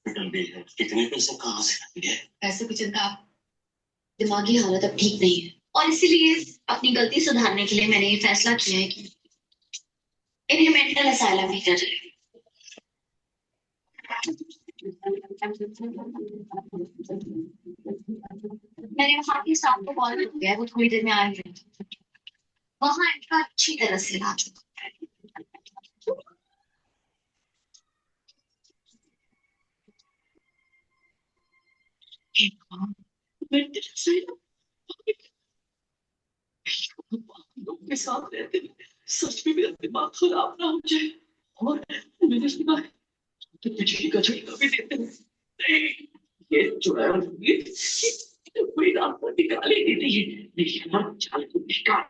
Hospital भी है, इतने पैसे कहाँ से आएंगे? पैसे की चिंता आप, दिमागी हालत अब ठीक नहीं है। और इसीलिए अपनी गलती सुधारने के लिए मैंने ये फैसला किया है कि इन्हें मेंटल असाइलम भेजा जाए। मैंने वहाँ के स्टाफ को कॉल किया है, वो थोड़ी देर में आएंगे। वहाँ इनका अच्छी तरह से इलाज होगा। मेंटल असाइलम लोग के साथ रहते हुए सच में मेरा दिमाग खराब ना हो जाए। और मैंने सुना है तो बिजली का झटका भी देते हैं। नहीं, ये जो है ये कोई रास्ता निकाल ही नहीं रही है, लेकिन हम चाल को निकाल।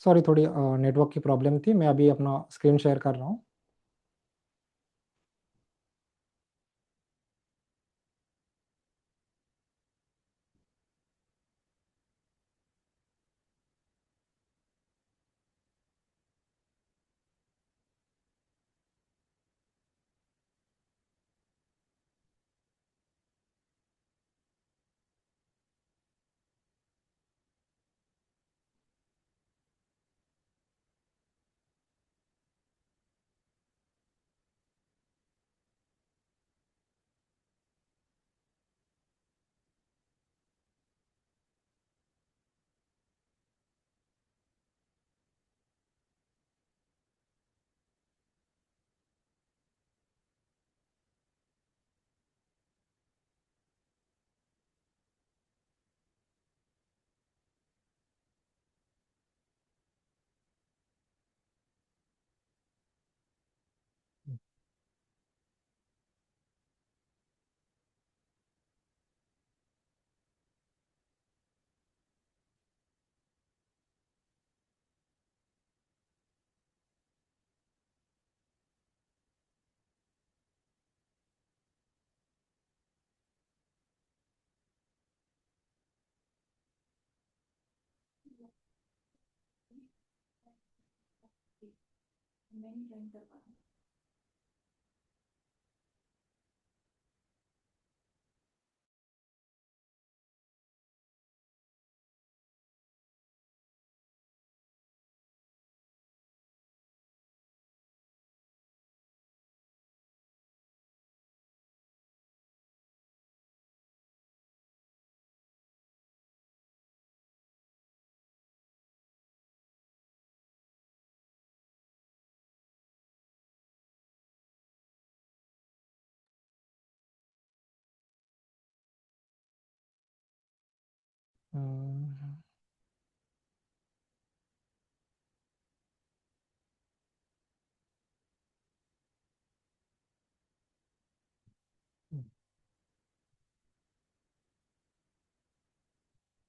सॉरी, थोड़ी नेटवर्क की प्रॉब्लम थी। मैं अभी अपना स्क्रीन शेयर कर रहा हूँ।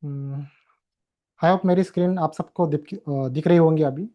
हम्म, आई होप मेरी स्क्रीन आप सबको दिख रही होंगी अभी।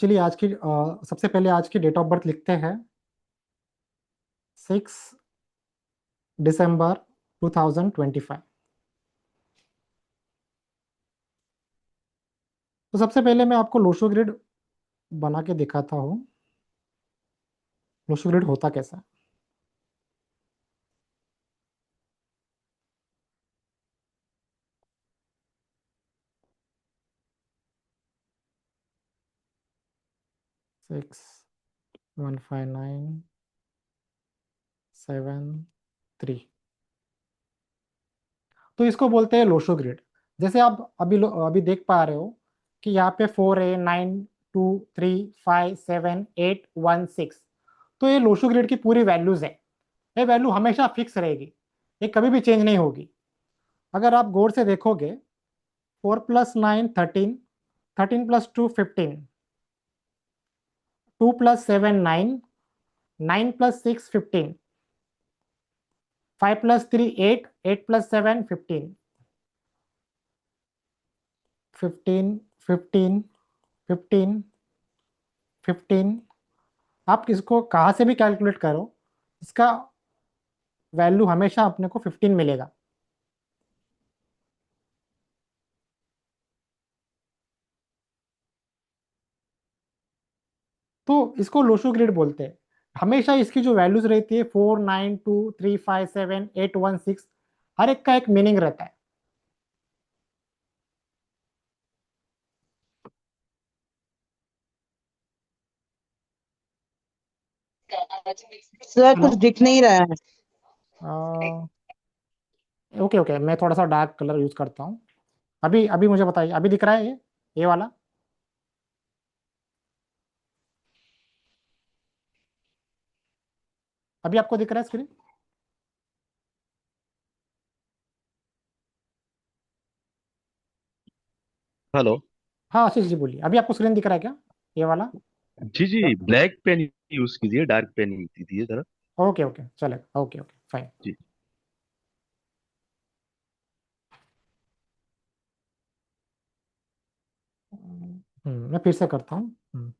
चलिए आज की सबसे पहले आज की डेट ऑफ बर्थ लिखते हैं। 6 दिसंबर 2025। तो सबसे पहले मैं आपको लोशो ग्रिड बना के दिखाता हूँ। लोशो ग्रिड होता कैसा है। सिक्स 15973। तो इसको बोलते हैं लोशो ग्रिड। जैसे आप अभी देख पा रहे हो कि यहाँ पे 4 a 9 2 3 5 7 8 1 6। तो ये लोशो ग्रिड की पूरी वैल्यूज है। ये वैल्यू हमेशा फिक्स रहेगी, ये कभी भी चेंज नहीं होगी। अगर आप गौर से देखोगे, 4 + 9 13, 13 + 2 15, 2 + 7 9, 9 + 6 15, 5 + 3 8, 8 + 7 15, 15 15 15 15। आप इसको कहाँ से भी कैलकुलेट करो, इसका वैल्यू हमेशा अपने को 15 मिलेगा। तो इसको लोशो ग्रिड बोलते हैं। हमेशा इसकी जो वैल्यूज रहती है 4 9 2 3 5 7 8 1 6, हर एक का एक मीनिंग रहता है। Sir hello. कुछ दिख नहीं रहा है। ओके ओके, मैं थोड़ा सा डार्क कलर यूज करता हूँ। अभी अभी मुझे बताइए, अभी दिख रहा है ये वाला। अभी आपको दिख रहा है स्क्रीन। हेलो। हाँ आशीष जी बोलिए, अभी आपको स्क्रीन दिख रहा है क्या, ये वाला। जी जी, ब्लैक पेन यूज कीजिए, डार्क पेन दीजिए जरा। ओके ओके चलेगा, ओके ओके फाइन। जी। मैं फिर से करता हूँ। हम्म,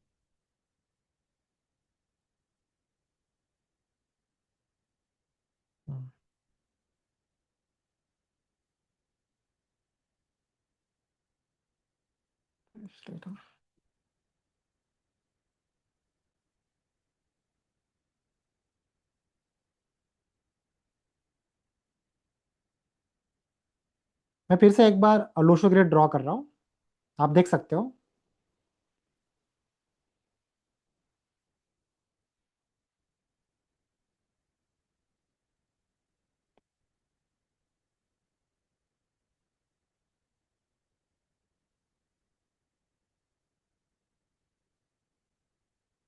हम्म, मैं फिर से एक बार लोशो ग्रिड ड्रॉ कर रहा हूँ, आप देख सकते हो।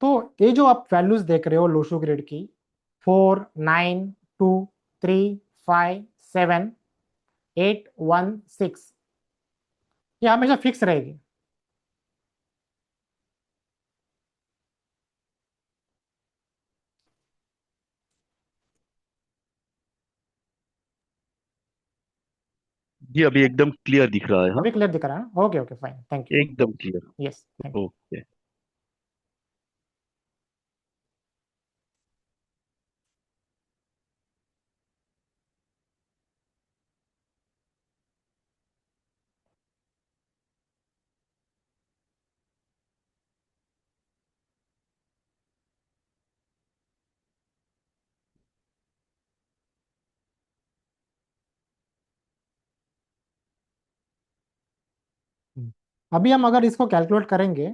तो ये जो आप वैल्यूज देख रहे हो लोशो ग्रिड की, 4 9 2 3 5 7 8 1 6, ये हमेशा फिक्स रहेगी। जी अभी एकदम क्लियर दिख रहा है। हाँ, अभी क्लियर दिख रहा है ना, okay okay fine, thank you. एकदम clear. Yes thank you. Okay. अभी हम अगर इसको कैलकुलेट करेंगे,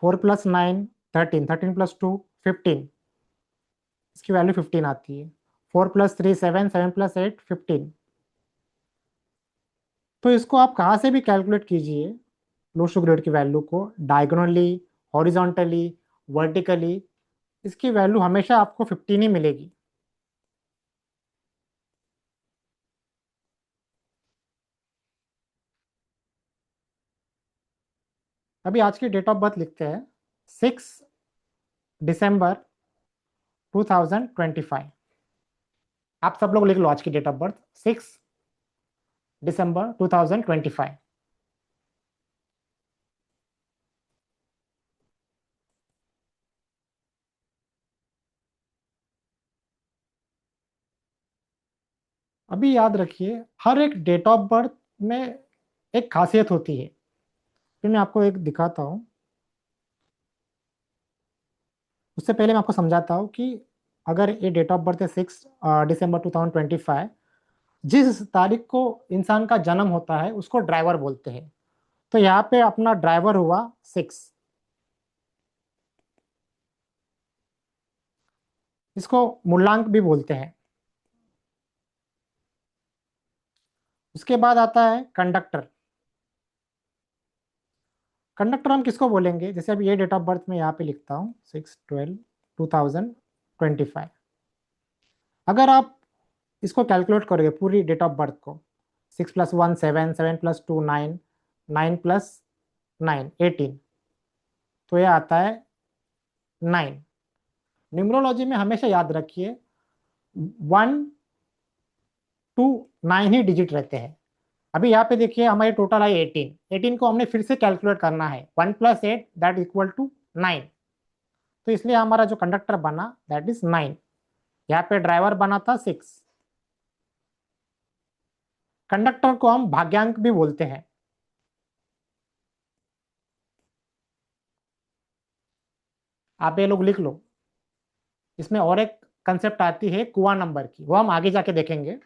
4 + 9 13, 13 + 2 15, इसकी वैल्यू 15 आती है। 4 + 3 7, 7 + 8 15। तो इसको आप कहाँ से भी कैलकुलेट कीजिए, लोशो ग्रेड की वैल्यू को डायगोनली, हॉरिजॉन्टली, वर्टिकली, इसकी वैल्यू हमेशा आपको 15 ही मिलेगी। अभी आज की डेट ऑफ बर्थ लिखते हैं, 6 दिसंबर 2025। आप सब लोग लिख लो आज की डेट ऑफ बर्थ, 6 December 2025. अभी याद रखिए, हर एक डेट ऑफ बर्थ में एक खासियत होती है। फिर मैं आपको एक दिखाता हूँ। उससे पहले मैं आपको समझाता हूँ कि अगर ये डेट ऑफ बर्थ है 6 दिसंबर 2025, जिस तारीख को इंसान का जन्म होता है उसको ड्राइवर बोलते हैं। तो यहाँ पे अपना ड्राइवर हुआ 6। इसको मूलांक भी बोलते हैं। उसके बाद आता है कंडक्टर। कंडक्टर हम किसको बोलेंगे? जैसे अभी ये डेट ऑफ बर्थ में यहाँ पे लिखता हूँ 6/12/2025। अगर आप इसको कैलकुलेट करोगे पूरी डेट ऑफ बर्थ को, 6+1 7, 7+2 9, 9+9 18, तो ये आता है 9। न्यूमरोलॉजी में हमेशा याद रखिए 1 to 9 ही डिजिट रहते हैं। अभी यहाँ पे देखिए हमारे टोटल है 18। 18 को हमने फिर से कैलकुलेट करना है, 1+8 दैट इक्वल टू 9। तो इसलिए हमारा जो कंडक्टर बना दैट इज 9। यहाँ पे ड्राइवर बना था 6। कंडक्टर को हम भाग्यांक भी बोलते हैं। आप ये लोग लिख लो। इसमें और एक कंसेप्ट आती है कुआ नंबर की, वो हम आगे जाके देखेंगे।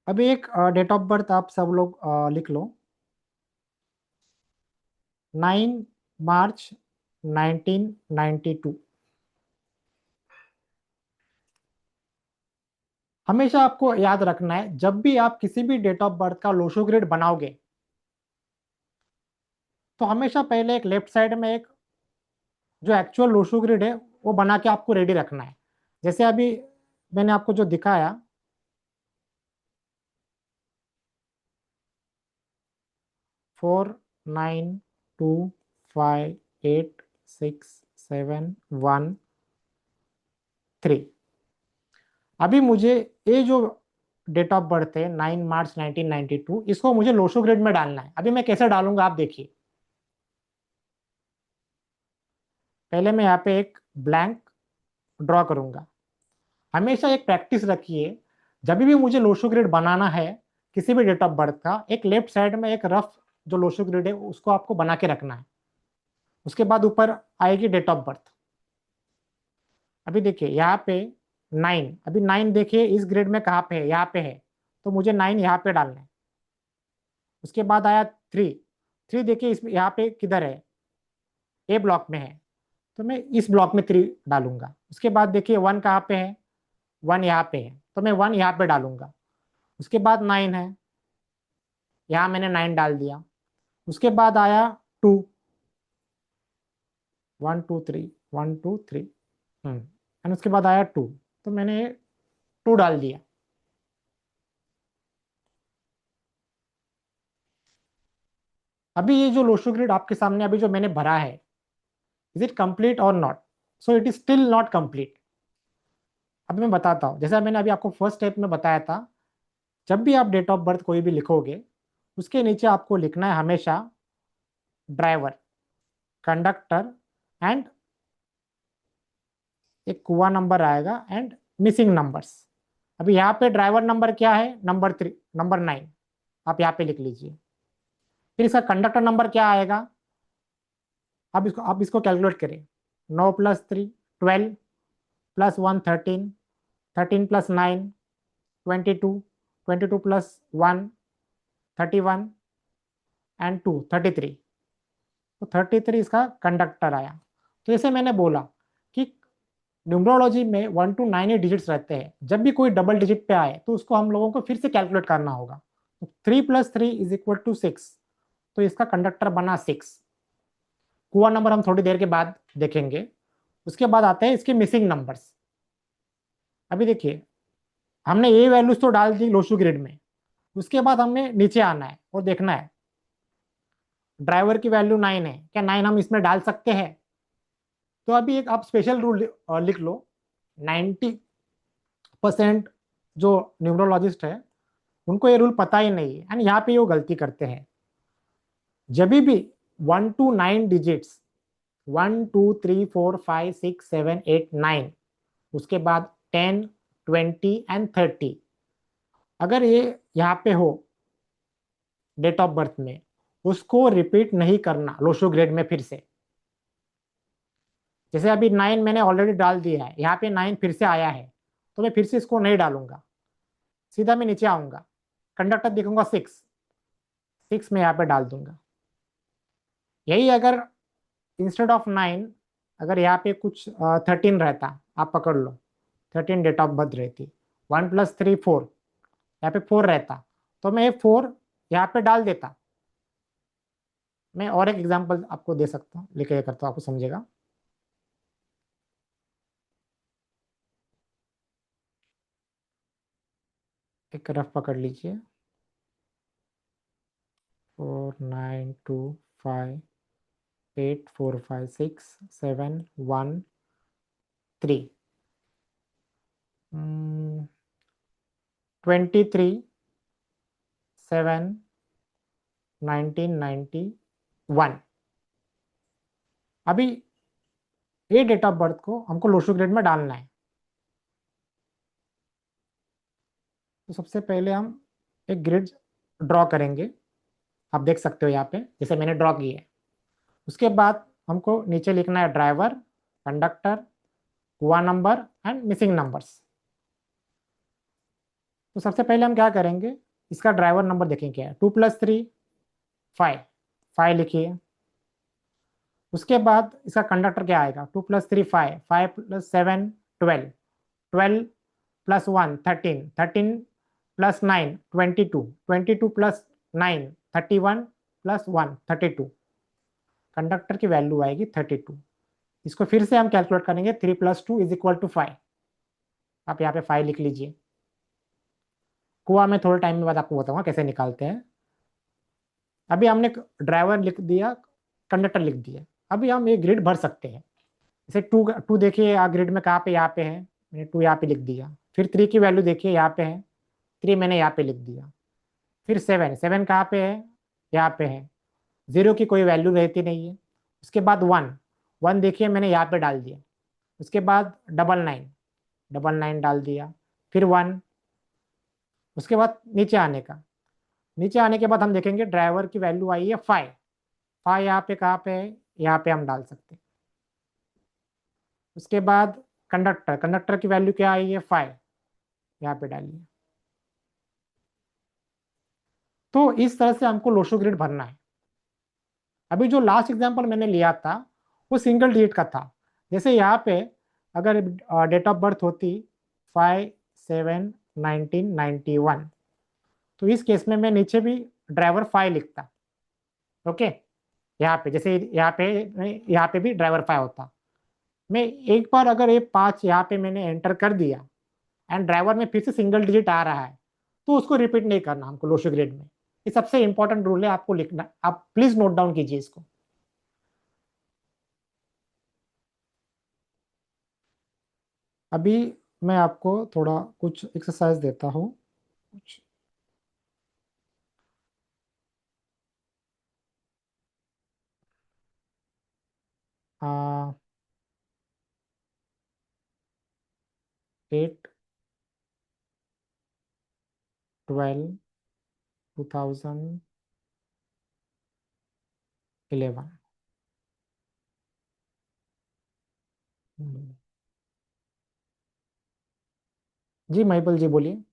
अभी एक डेट ऑफ बर्थ आप सब लोग लिख लो। 9 मार्च 1992। हमेशा आपको याद रखना है, जब भी आप किसी भी डेट ऑफ बर्थ का लोशो ग्रिड बनाओगे तो हमेशा पहले एक लेफ्ट साइड में एक जो एक्चुअल लोशो ग्रिड है वो बना के आपको रेडी रखना है। जैसे अभी मैंने आपको जो दिखाया 4 9 2 5 8 6 7 1 3। अभी मुझे ये जो डेट ऑफ बर्थ है 9 मार्च 1992, इसको मुझे लोशो ग्रिड में डालना है। अभी मैं कैसे डालूंगा आप देखिए। पहले मैं यहाँ पे एक ब्लैंक ड्रॉ करूंगा। हमेशा एक प्रैक्टिस रखिए, जब भी मुझे लोशो ग्रिड बनाना है किसी भी डेट ऑफ बर्थ का, एक लेफ्ट साइड में एक रफ जो लोशो ग्रिड है उसको आपको बना के रखना है। उसके बाद ऊपर आएगी डेट ऑफ बर्थ। अभी देखिए यहाँ पे 9, अभी 9 देखिए इस ग्रिड में कहाँ पे है, यहाँ पे है, तो मुझे 9 यहाँ पे डालना है। उसके बाद आया 3। 3 देखिए इसमें यहाँ पे किधर है, ए ब्लॉक में है, तो मैं इस ब्लॉक में 3 डालूंगा। उसके बाद देखिए 1 कहाँ पे है, 1 यहाँ पे है, तो मैं 1 यहाँ पे डालूंगा। उसके बाद 9 है, यहाँ मैंने 9 डाल दिया। उसके बाद आया 2, 1 2 3, 1 2 3, एंड उसके बाद आया 2, तो मैंने 2 डाल दिया। अभी ये जो लोशो ग्रिड आपके सामने अभी जो मैंने भरा है, इज इट कंप्लीट और not? So it is still not complete. अभी मैं बताता हूँ, जैसा मैंने अभी आपको फर्स्ट स्टेप में बताया था, जब भी आप डेट ऑफ बर्थ कोई भी लिखोगे उसके नीचे आपको लिखना है हमेशा ड्राइवर, कंडक्टर एंड एक कुआ नंबर आएगा एंड मिसिंग नंबर्स। अभी यहाँ पे ड्राइवर नंबर क्या है, नंबर 3, नंबर 9, आप यहाँ पे लिख लीजिए। फिर इसका कंडक्टर नंबर क्या आएगा, आप इसको कैलकुलेट करें। 9+3 12, +1 13, 13+9 22, 22+1 31 एंड 2 33। तो 33 इसका कंडक्टर आया। तो जैसे मैंने बोला कि न्यूमरोलॉजी में 1 to 9 ही डिजिट्स रहते हैं। जब भी कोई डबल डिजिट पे आए तो उसको हम लोगों को फिर से कैलकुलेट करना होगा। तो 3+3 इज इक्वल टू 6, तो इसका कंडक्टर बना 6। कुआ नंबर हम थोड़ी देर के बाद देखेंगे। उसके बाद आते हैं इसके मिसिंग नंबर्स। अभी देखिए, हमने ये वैल्यूज तो डाल दी लोशू ग्रिड में, उसके बाद हमें नीचे आना है और देखना है ड्राइवर की वैल्यू 9 है, क्या 9 हम इसमें डाल सकते हैं? तो अभी एक आप स्पेशल रूल लिख लो। 90% जो न्यूमरोलॉजिस्ट है उनको ये रूल पता ही नहीं है, एंड यहाँ पे वो गलती करते हैं। जब भी 1 to 9 डिजिट्स, 1 2 3 4 5 6 7 8 9, उसके बाद 10 20 एंड 30, अगर ये यहाँ पे हो डेट ऑफ बर्थ में, उसको रिपीट नहीं करना लोशो ग्रेड में फिर से। जैसे अभी 9 मैंने ऑलरेडी डाल दिया है, यहाँ पे 9 फिर से आया है, तो मैं फिर से इसको नहीं डालूंगा, सीधा मैं नीचे आऊंगा, कंडक्टर देखूंगा 6, 6 में यहाँ पे डाल दूंगा। यही अगर इंस्टेड ऑफ 9 अगर यहाँ पे कुछ 13 रहता, आप पकड़ लो 13 डेट ऑफ बर्थ रहती, 1 + 3 4, यहाँ पे 4 रहता, तो मैं 4 यहाँ पे डाल देता। मैं और एक एग्जांपल आपको दे सकता हूँ, लेके करता हूँ, आपको समझेगा। एक रफ पकड़ लीजिए, 4 9 2 5 8 4 5 6 7 1 3, 23 7 1991। अभी ये डेट ऑफ बर्थ को हमको लोशो ग्रेड में डालना है। तो सबसे पहले हम एक ग्रिड ड्रॉ करेंगे, आप देख सकते हो यहाँ पे जैसे मैंने ड्रॉ की है। उसके बाद हमको नीचे लिखना है ड्राइवर, कंडक्टर, हुआ नंबर एंड मिसिंग नंबर्स। तो सबसे पहले हम क्या करेंगे, इसका ड्राइवर नंबर देखेंगे क्या है, 2 + 3 5, 5 लिखिए। उसके बाद इसका कंडक्टर क्या आएगा, 2 + 3 5, 5 + 7 12, 12 + 1 13, 13 + 9 22, 22 + 9 31 + 1 32, कंडक्टर की वैल्यू आएगी 32। इसको फिर से हम कैलकुलेट करेंगे, 3 + 2 = 5, आप यहाँ पे 5 लिख लीजिए। कुआ में थोड़े टाइम में बाद आपको बताऊंगा कैसे निकालते हैं। अभी हमने ड्राइवर लिख दिया, कंडक्टर लिख दिया, अभी हम ये ग्रिड भर सकते हैं। जैसे टू टू देखिए ग्रिड में कहाँ पे, यहाँ पे है, मैंने 2 यहाँ पे लिख दिया। फिर 3 की वैल्यू देखिए यहाँ पे है, 3 मैंने यहाँ पे लिख दिया। फिर 7, 7 कहाँ पे है, यहाँ पे है, 0 की कोई वैल्यू रहती नहीं है। उसके बाद 1, 1 देखिए मैंने यहाँ पे डाल दिया। उसके बाद 99, 99 डाल दिया, फिर 1। उसके बाद नीचे आने का, नीचे आने के बाद हम देखेंगे ड्राइवर की वैल्यू आई है 5, 5 यहाँ पे कहाँ पे है, यहाँ पे हम डाल सकते हैं। उसके बाद कंडक्टर, कंडक्टर की वैल्यू क्या आई है 5, यहाँ पे डालिए। तो इस तरह से हमको लोशो ग्रिड भरना है। अभी जो लास्ट एग्जांपल मैंने लिया था वो सिंगल डिजिट का था। जैसे यहाँ पे अगर डेट ऑफ बर्थ होती 5 7 1991, तो इस केस में मैं नीचे भी ड्राइवर 5 लिखता। ओके, यहाँ पे जैसे यहाँ पे भी ड्राइवर 5 होता। मैं एक बार अगर ये 5 यहाँ पे मैंने एंटर कर दिया एंड ड्राइवर में फिर से सिंगल डिजिट आ रहा है, तो उसको रिपीट नहीं करना हमको लोशो ग्रेड में। ये सबसे इंपॉर्टेंट रूल है, आपको लिखना, आप प्लीज नोट डाउन कीजिए इसको। अभी मैं आपको थोड़ा कुछ एक्सरसाइज देता हूँ। कुछ 8 12 2011। जी महिपल जी बोलिए।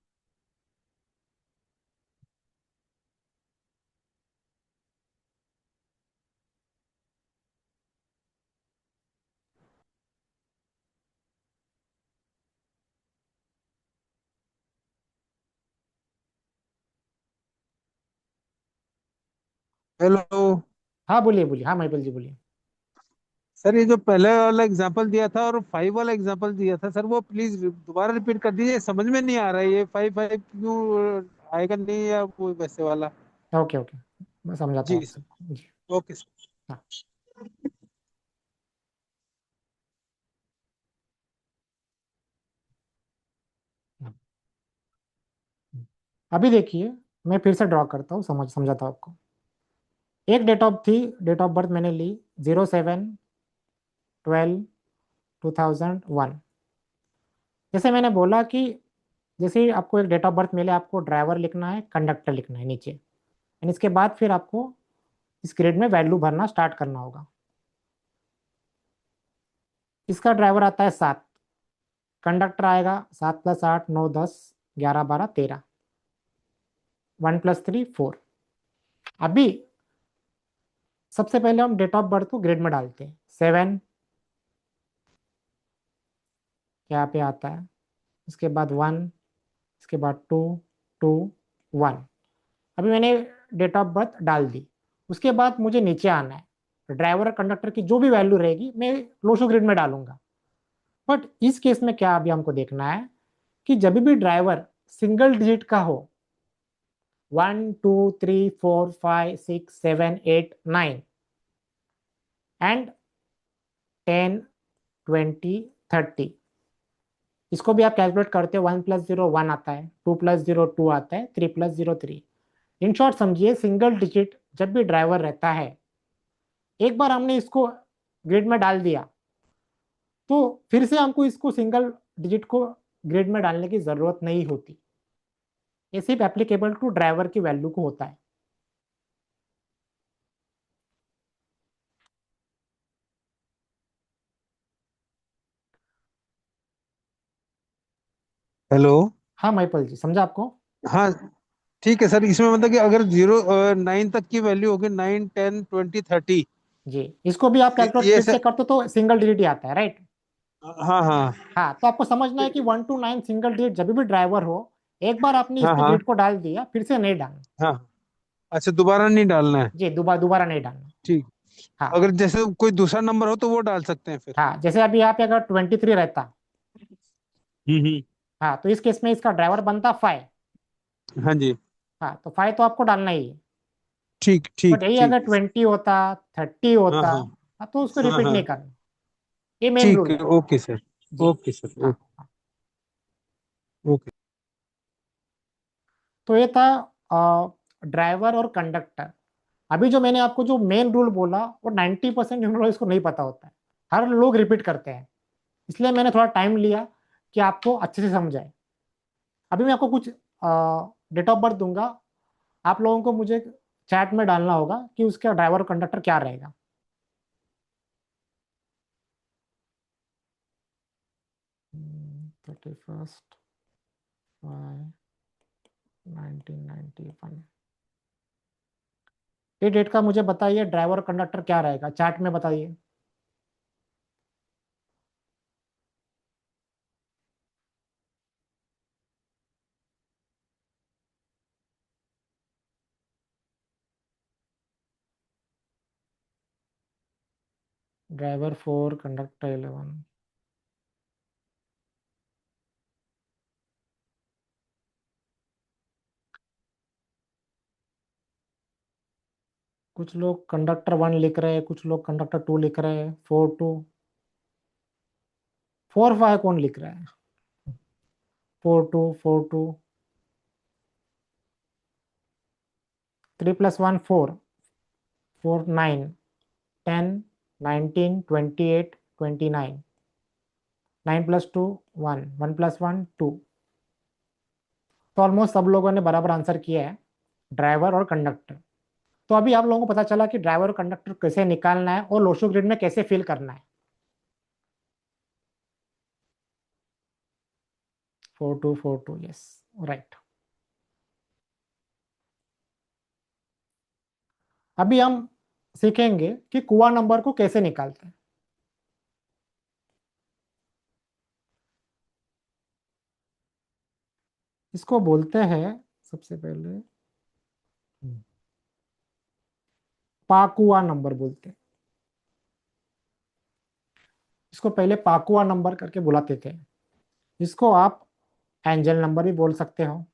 हेलो। हाँ बोलिए बोलिए, हाँ महिपल जी बोलिए। सर ये जो पहले वाला एग्जांपल दिया था और 5 वाला एग्जांपल दिया था सर, वो प्लीज दोबारा रिपीट कर दीजिए, समझ में नहीं आ रहा है ये 5 5 क्यों आएगा नहीं, या वो वैसे वाला। ओके ओके, मैं समझाता हूँ जी आपसे। सर। जी। Okay sir. हाँ। अभी देखिए, मैं फिर से ड्रॉ करता हूँ, समझाता हूँ आपको। एक डेट ऑफ बर्थ मैंने ली 07/12/2001। जैसे मैंने बोला कि जैसे ही आपको एक डेट ऑफ बर्थ मिले, आपको ड्राइवर लिखना है, कंडक्टर लिखना है नीचे, एंड इसके बाद फिर आपको इस ग्रिड में वैल्यू भरना स्टार्ट करना होगा। इसका ड्राइवर आता है 7, कंडक्टर आएगा 7 + 8 9 10 11 12 13, 1 + 3 4। अभी सबसे पहले हम डेट ऑफ बर्थ को ग्रिड में डालते हैं। 7 यहाँ पे आता है, इसके बाद 1, इसके बाद 2 2 1। अभी मैंने डेट ऑफ बर्थ डाल दी। उसके बाद मुझे नीचे आना है, ड्राइवर और कंडक्टर की जो भी वैल्यू रहेगी मैं लोशो ग्रिड में डालूंगा। बट इस केस में क्या अभी हमको देखना है कि जब भी ड्राइवर सिंगल डिजिट का हो, 1 2 3 4 5 6 7 8 9 एंड 10 20 30, इसको भी आप कैलकुलेट करते हो, 1 + 0 1 आता है, 2 + 0 2 आता है, 3 + 0 3। इन शॉर्ट समझिए, सिंगल डिजिट जब भी ड्राइवर रहता है, एक बार हमने इसको ग्रिड में डाल दिया तो फिर से हमको इसको सिंगल डिजिट को ग्रिड में डालने की जरूरत नहीं होती। ये सिर्फ एप्लीकेबल टू ड्राइवर की वैल्यू को होता है। हेलो। हाँ महिपाल जी, समझा आपको? हाँ ठीक है सर, इसमें मतलब कि अगर 0 9 तक की वैल्यू होगी, 9 10 20 30। जी, इसको भी आप कैलकुलेट ये फिर से सर। करते हो तो सिंगल डिजिट ही आता है, राइट? हाँ हाँ हाँ, तो आपको समझना है कि 1 to 9 सिंगल डिजिट जब भी ड्राइवर हो, एक बार आपने हाँ इसमें हाँ डिजिट को डाल दिया, फिर से नहीं डालना। हाँ। अच्छा, दोबारा नहीं डालना है। जी, दोबारा दोबारा नहीं डालना। ठीक। हाँ। अगर जैसे कोई दूसरा नंबर हो तो वो डाल सकते हैं फिर। हाँ, जैसे अभी यहाँ पे अगर 23 रहता, हम्म। हाँ, तो इस केस में इसका ड्राइवर बनता 5। हाँ जी। हाँ, तो 5 तो आपको डालना ही है। ठीक बट ठीक यही ठीक अगर है सर। 20 होता, 30 हाँ होता, हाँ हाँ, तो उसको हाँ रिपीट नहीं हाँ। करना। ये मेन ठीक रूल है, है। Okay sir. जी। Okay sir. हाँ ओके। हाँ। ओके। तो ये था ड्राइवर और कंडक्टर। अभी जो मैंने आपको जो मेन रूल बोला, वो 90% एम्प्लॉयज को नहीं पता होता है, हर लोग रिपीट करते हैं। इसलिए मैंने थोड़ा टाइम लिया कि आपको अच्छे से समझाए। अभी मैं आपको कुछ डेट ऑफ बर्थ दूंगा, आप लोगों को मुझे चैट में डालना होगा कि उसका ड्राइवर और कंडक्टर क्या रहेगा। 31/5/1991। ये डेट का मुझे बताइए, ड्राइवर और कंडक्टर क्या रहेगा, चैट में बताइए। Driver 4, conductor 11। कुछ लोग कंडक्टर 1 लिख रहे हैं, कुछ लोग कंडक्टर 2 लिख रहे हैं। 4 2 4 5 कौन लिख रहा है? 4 2 3 + 1 4, 4 9 10 19 28 29, 9 + 2 1, 1 + 1 2। तो ऑलमोस्ट सब लोगों ने बराबर आंसर किया है, ड्राइवर और कंडक्टर। तो अभी आप लोगों को पता चला कि ड्राइवर और कंडक्टर कैसे निकालना है और लोशो ग्रिड में कैसे फिल करना है। 4 2 4 2, यस, राइट। अभी हम सीखेंगे कि कुआ नंबर को कैसे निकालते हैं। इसको बोलते हैं सबसे पहले पाकुआ नंबर बोलते हैं। इसको पहले पाकुआ नंबर करके बुलाते थे, इसको आप एंजल नंबर भी बोल सकते हो।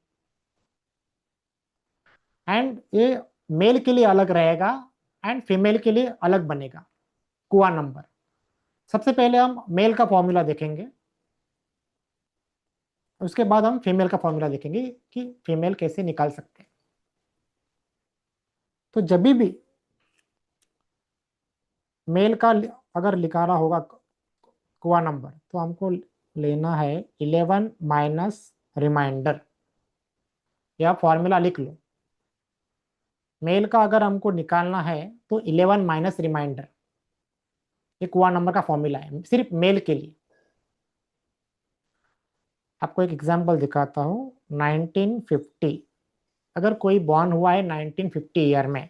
एंड ये मेल के लिए अलग रहेगा एंड फीमेल के लिए अलग बनेगा कुआ नंबर। सबसे पहले हम मेल का फॉर्मूला देखेंगे, उसके बाद हम फीमेल का फॉर्मूला देखेंगे कि फीमेल कैसे निकाल सकते हैं। तो जब भी मेल का अगर निकाला होगा कुआ नंबर, तो हमको लेना है 11 माइनस रिमाइंडर, या फॉर्मूला लिख लो। मेल का अगर हमको निकालना है तो 11 माइनस रिमाइंडर, ये कुआ नंबर का फॉर्मूला है सिर्फ मेल के लिए। आपको एक एग्जांपल दिखाता हूँ। 1950, अगर कोई बॉर्न हुआ है 1950 ईयर में,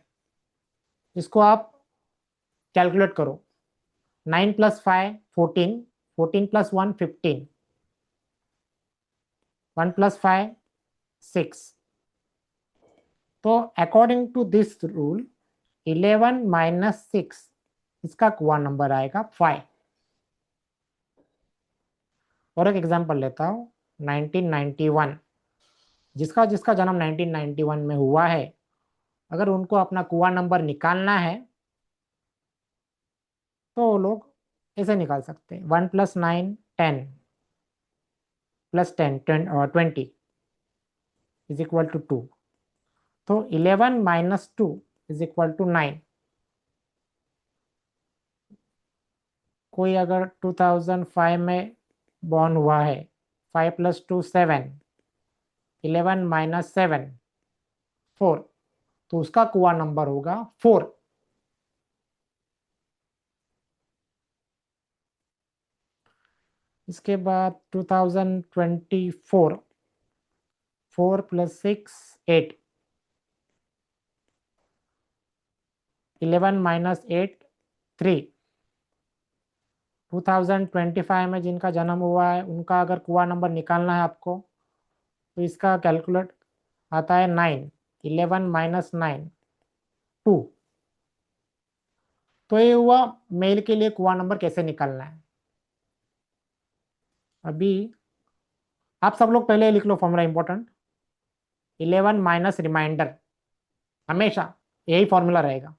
इसको आप कैलकुलेट करो। 9 + 5 14, 14 + 1 15, 1 + 5 6। तो according to this rule 11 minus 6, इसका कुआ नंबर आएगा 5। और एक एग्जांपल लेता हूँ। 1991, जिसका जिसका जन्म 1991 में हुआ है, अगर उनको अपना कुआ नंबर निकालना है तो वो लोग ऐसे निकाल सकते हैं। 1 + 9 10, + 10 20 इज इक्वल टू 2। तो 11 माइनस 2 इज इक्वल टू 9। कोई अगर 2005 में बॉर्न हुआ है, 5 + 2 7, 11 माइनस 7 4, तो उसका कुआ नंबर होगा 4। इसके बाद 2024, 4 + 6 8, 11 माइनस 8 3। 2025 में जिनका जन्म हुआ है, उनका अगर कुआ नंबर निकालना है आपको, तो इसका कैलकुलेट आता है 9, 11 माइनस 9 2। तो ये हुआ मेल के लिए कुआ नंबर कैसे निकालना है। अभी आप सब लोग पहले लिख लो फॉर्मूला इंपॉर्टेंट। 11 माइनस रिमाइंडर, हमेशा यही फॉर्मूला रहेगा।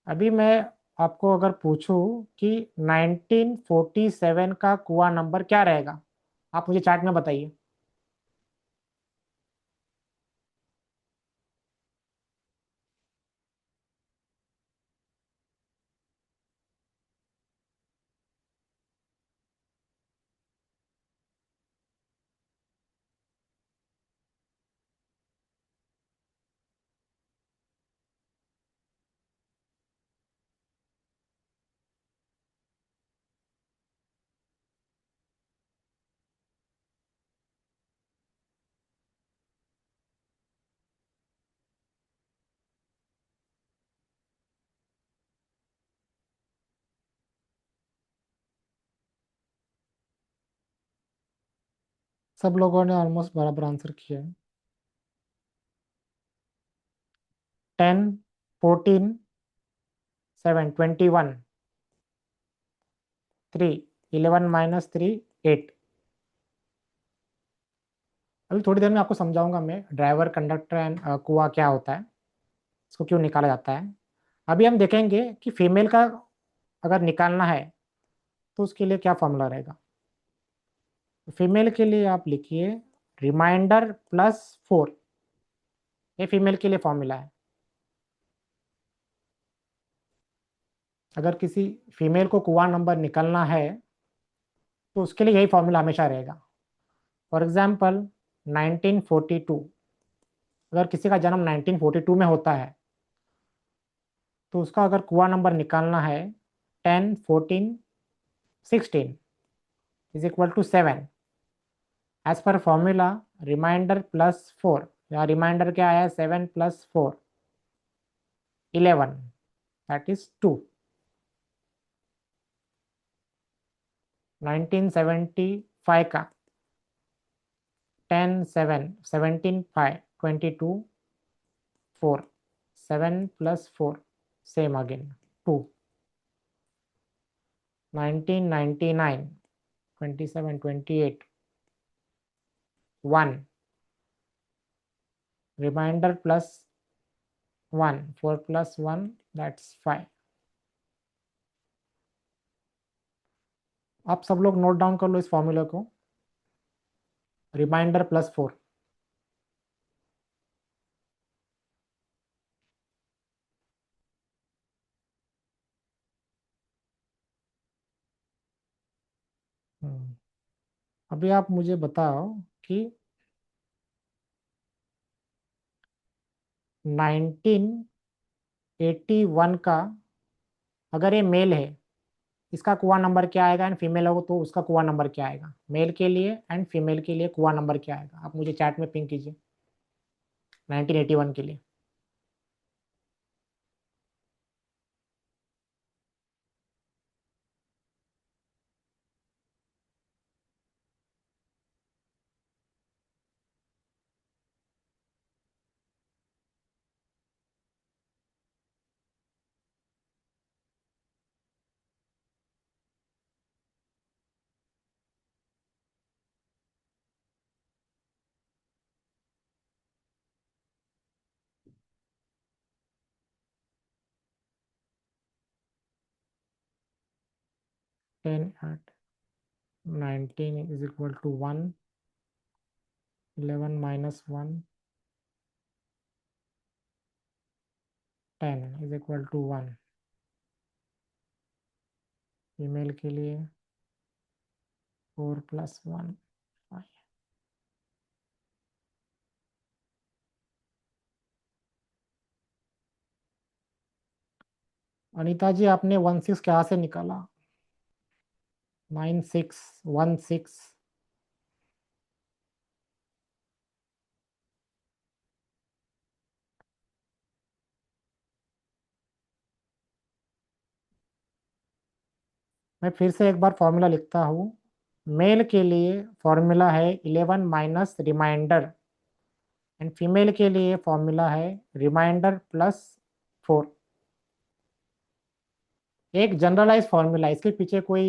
अभी मैं आपको अगर पूछूं कि 1947 का कुआ नंबर क्या रहेगा, आप मुझे चार्ट में बताइए। सब लोगों ने ऑलमोस्ट बराबर आंसर किया है। 10 14 7 21 3, 11 माइनस 3 8। अभी थोड़ी देर में आपको समझाऊंगा मैं ड्राइवर, कंडक्टर एंड कुआ क्या होता है, इसको क्यों निकाला जाता है। अभी हम देखेंगे कि फीमेल का अगर निकालना है तो उसके लिए क्या फॉर्मूला रहेगा। फीमेल के लिए आप लिखिए रिमाइंडर +4, ये फीमेल के लिए फॉर्मूला है। अगर किसी फीमेल को कुआ नंबर निकालना है तो उसके लिए यही फॉर्मूला हमेशा रहेगा। फॉर एग्जाम्पल 1942, अगर किसी का जन्म 1942 में होता है तो उसका अगर कुआ नंबर निकालना है 10 14 16 इज इक्वल टू 7। एज पर फॉर्मूला रिमाइंडर +4, या रिमाइंडर क्या आया 7 + 4 11, दैट इज 2। 1975 का 10 7 17 5 22 4, 7 + 4 same again 2, 1999, 27, 28, 1, remainder plus 1, 4 plus 1 that's 5। आप सब लोग नोट डाउन कर लो इस फॉर्मूला को, रिमाइंडर प्लस 4। अभी आप मुझे बताओ कि 1981 का अगर ये मेल है, इसका कुआ नंबर क्या आएगा, एंड फीमेल हो तो उसका कुआ नंबर क्या आएगा, मेल के लिए एंड फीमेल के लिए कुआ नंबर क्या आएगा, आप मुझे चैट में पिंग कीजिए 1981 के लिए। Ten eight 19 is equal to 1, 11 minus 1, 10 is equal to 1। Female के लिए 4 plus 1, 5। अनीता जी आपने 16 कहाँ से निकाला? 9616। मैं फिर से एक बार फॉर्मूला लिखता हूँ। मेल के लिए फॉर्मूला है 11 माइनस रिमाइंडर, एंड फीमेल के लिए फॉर्मूला है रिमाइंडर प्लस 4। एक जनरलाइज फॉर्मूला, इसके पीछे कोई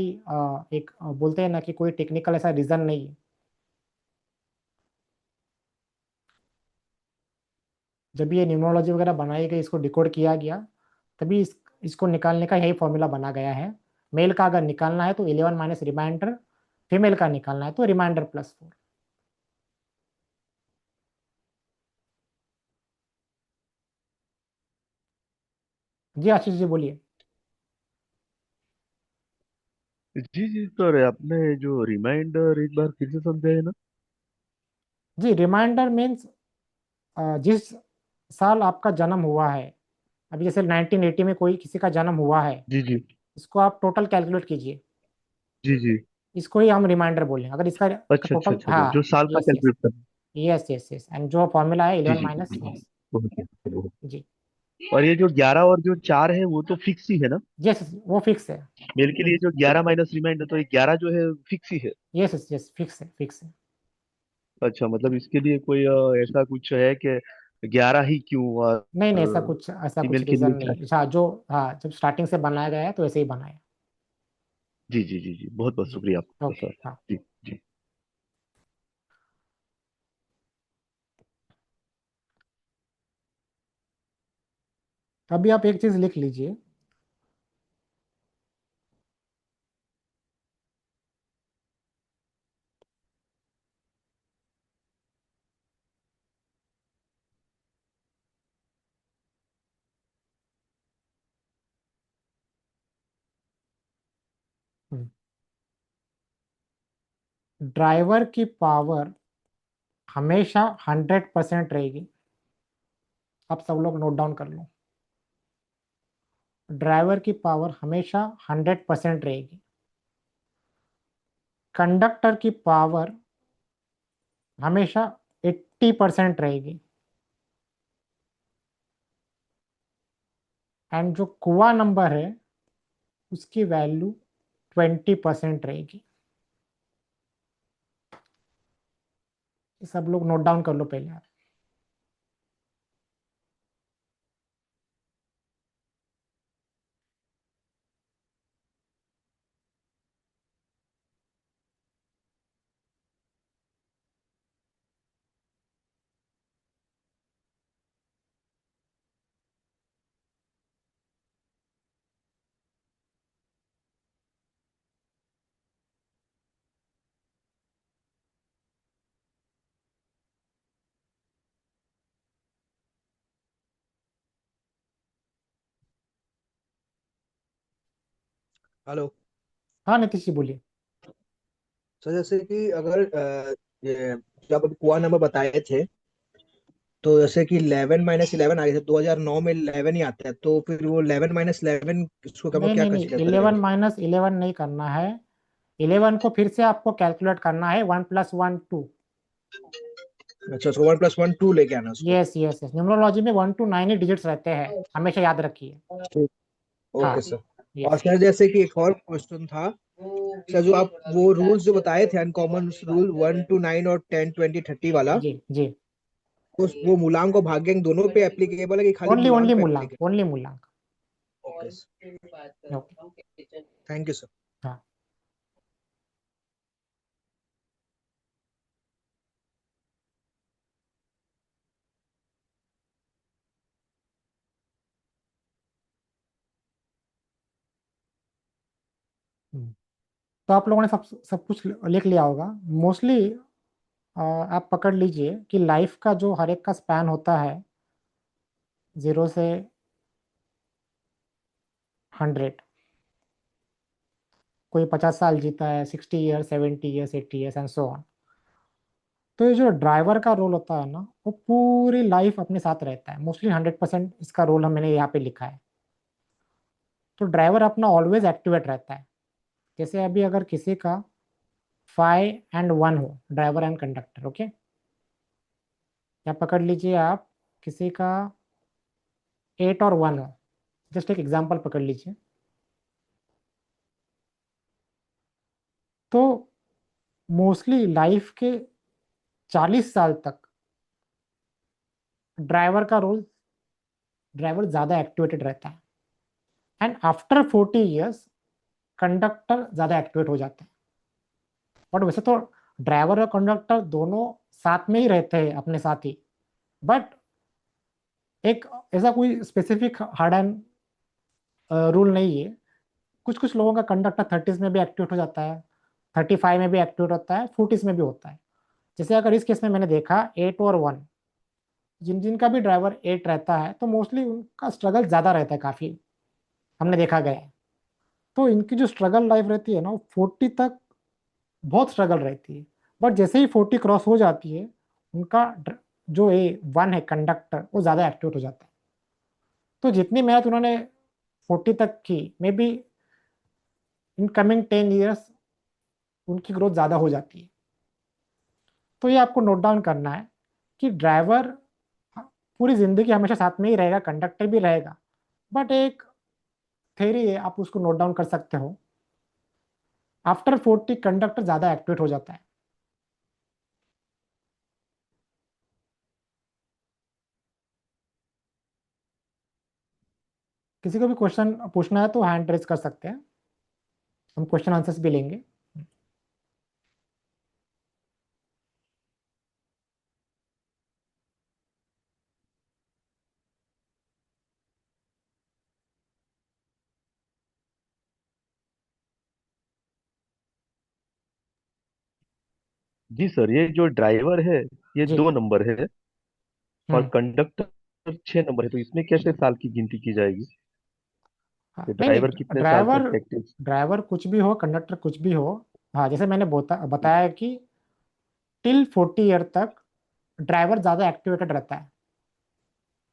एक बोलते हैं ना कि कोई टेक्निकल ऐसा रीजन नहीं है। जब ये न्यूमरोलॉजी वगैरह बनाई गई, इसको डिकोड किया गया, तभी इसको निकालने का यही फॉर्मूला बना गया है। मेल का अगर निकालना है तो 11 माइनस रिमाइंडर, फीमेल का निकालना है तो रिमाइंडर प्लस 4। जी आशीष जी बोलिए। जी जी सर, आपने जो रिमाइंडर एक बार फिर से समझाए ना? जी रिमाइंडर मीन्स जिस साल आपका जन्म हुआ है, अभी जैसे 1980 में कोई किसी का जन्म हुआ है, जी जी इसको आप टोटल कैलकुलेट कीजिए, जी जी। इसको ही हम रिमाइंडर बोलें। अगर इसका अच्छा अच्छा टोटल, अच्छा अच्छा, जो हाँ साल का यस यस कैलकुलेट करना। यस यस यस, एंड जो फॉर्मूला है जी 11 जी माइनस, जी। यस बहुत बहुत। जी और ये जो 11 और जो 4 है वो तो फिक्स ही है ना? यस, वो फिक्स है। मेल के लिए जो 11 माइनस रिमाइंडर, तो ये 11 जो है फिक्स ही है। यस यस यस, फिक्स है फिक्स है। अच्छा, मतलब इसके लिए कोई ऐसा कुछ है कि 11 ही क्यों, और नहीं नहीं, ऐसा कुछ फीमेल के रीजन लिए क्या? नहीं। अच्छा जो, हाँ जब स्टार्टिंग से बनाया गया है तो ऐसे ही बनाया। जी जी जी जी, बहुत बहुत जी शुक्रिया आपका ओके सर। हाँ। जी जी। अभी आप एक चीज लिख लीजिए, ड्राइवर की पावर हमेशा 100% रहेगी। आप सब लोग नोट डाउन कर लो, ड्राइवर की पावर हमेशा 100% रहेगी। कंडक्टर की पावर हमेशा 80% रहेगी, एंड जो कुआ नंबर है उसकी वैल्यू 20% रहेगी। ये सब लोग नोट डाउन कर लो पहले आप। हेलो। हाँ नीतीश जी बोलिए। सर जैसे कि अगर ये जो आप अभी कुआ नंबर बताए थे, तो जैसे कि 11 - 11 आ गए थे 2009 में, 11 ही आता है, तो फिर वो 11 - 11 इसको हम लोग नहीं क्या नहीं नहीं, कंसिडर 11 करेंगे? माइनस 11 नहीं करना है। 11 को फिर से आपको कैलकुलेट करना है, 1 + 1 2। अच्छा, उसको 1 + 1 2 लेके आना उसको। यस यस यस, न्यूमरोलॉजी में 1 to 9 ही डिजिट्स रहते हैं, हमेशा याद रखिए। ठीक। हाँ। Okay sir. और यस। सर जैसे कि एक और क्वेश्चन था सर, जो आप वो रूल्स जो बताए थे, अनकॉमन रूल 1 to 9 और 10 20 30 वाला, जी जी। वो मूलांक और भाग्यांक दोनों पे एप्लीकेबल है कि खाली ओनली मूलांक ओनली पे मूलांक, एप्लीकेबल? ओनली मूलांक। Okay. Okay. Thank you sir. हाँ। हम्म। तो आप लोगों ने सब सब कुछ लिख लिया होगा मोस्टली। आप पकड़ लीजिए कि लाइफ का जो हर एक का स्पैन होता है, 0 से 100। कोई 50 साल जीता है, 60 years, 70 years, 80 years and so on. तो ये जो ड्राइवर का रोल होता है ना, वो पूरी लाइफ अपने साथ रहता है, मोस्टली 100% इसका रोल हम मैंने यहाँ पे लिखा है। तो ड्राइवर अपना ऑलवेज एक्टिवेट रहता है। जैसे अभी अगर किसी का 5 and 1 हो, ड्राइवर एंड कंडक्टर, ओके। या पकड़ लीजिए आप, किसी का 8 और 1 हो, जस्ट एक एग्जाम्पल पकड़ लीजिए। तो मोस्टली लाइफ के 40 साल तक ड्राइवर का रोल, ड्राइवर ज्यादा एक्टिवेटेड रहता है। एंड आफ्टर 40 ईयर्स कंडक्टर ज्यादा एक्टिवेट हो जाते हैं। बट वैसे तो ड्राइवर और कंडक्टर दोनों साथ में ही रहते हैं अपने साथ ही। बट एक ऐसा कोई स्पेसिफिक हार्ड एंड रूल नहीं है। कुछ कुछ लोगों का कंडक्टर 30s में भी एक्टिवेट हो जाता है, 35 में भी एक्टिवेट होता है, 40s में भी होता है। जैसे अगर इस केस में मैंने देखा 8 और 1, जिन जिनका भी ड्राइवर 8 रहता है तो मोस्टली उनका स्ट्रगल ज़्यादा रहता है काफ़ी, हमने देखा गया है। तो इनकी जो स्ट्रगल लाइफ रहती है ना, वो 40 तक बहुत स्ट्रगल रहती है। बट जैसे ही 40 क्रॉस हो जाती है, उनका जो 1 है कंडक्टर, वो ज़्यादा एक्टिवेट हो जाता है। तो जितनी मेहनत उन्होंने 40 तक की, may be in coming 10 years उनकी ग्रोथ ज़्यादा हो जाती है। तो ये आपको नोट डाउन करना है कि ड्राइवर पूरी जिंदगी हमेशा साथ में ही रहेगा, कंडक्टर भी रहेगा। बट एक थेरी है, आप उसको नोट डाउन कर सकते हो, आफ्टर 40 कंडक्टर ज़्यादा एक्टिवेट हो जाता है। किसी को भी क्वेश्चन पूछना है तो हैंड रेज कर सकते हैं, हम क्वेश्चन आंसर्स भी लेंगे। जी सर, ये जो ड्राइवर है ये जी। 2 नंबर है और हम्म। कंडक्टर 6 नंबर है, तो इसमें कैसे साल की गिनती की जाएगी? हाँ, ये नहीं नहीं, ड्राइवर कितने साल ड्राइवर, तक एक्टिव? ड्राइवर कुछ भी हो, कंडक्टर कुछ भी हो। हाँ, जैसे मैंने बताया कि टिल 40 ईयर तक ड्राइवर ज़्यादा एक्टिवेटेड रहता है,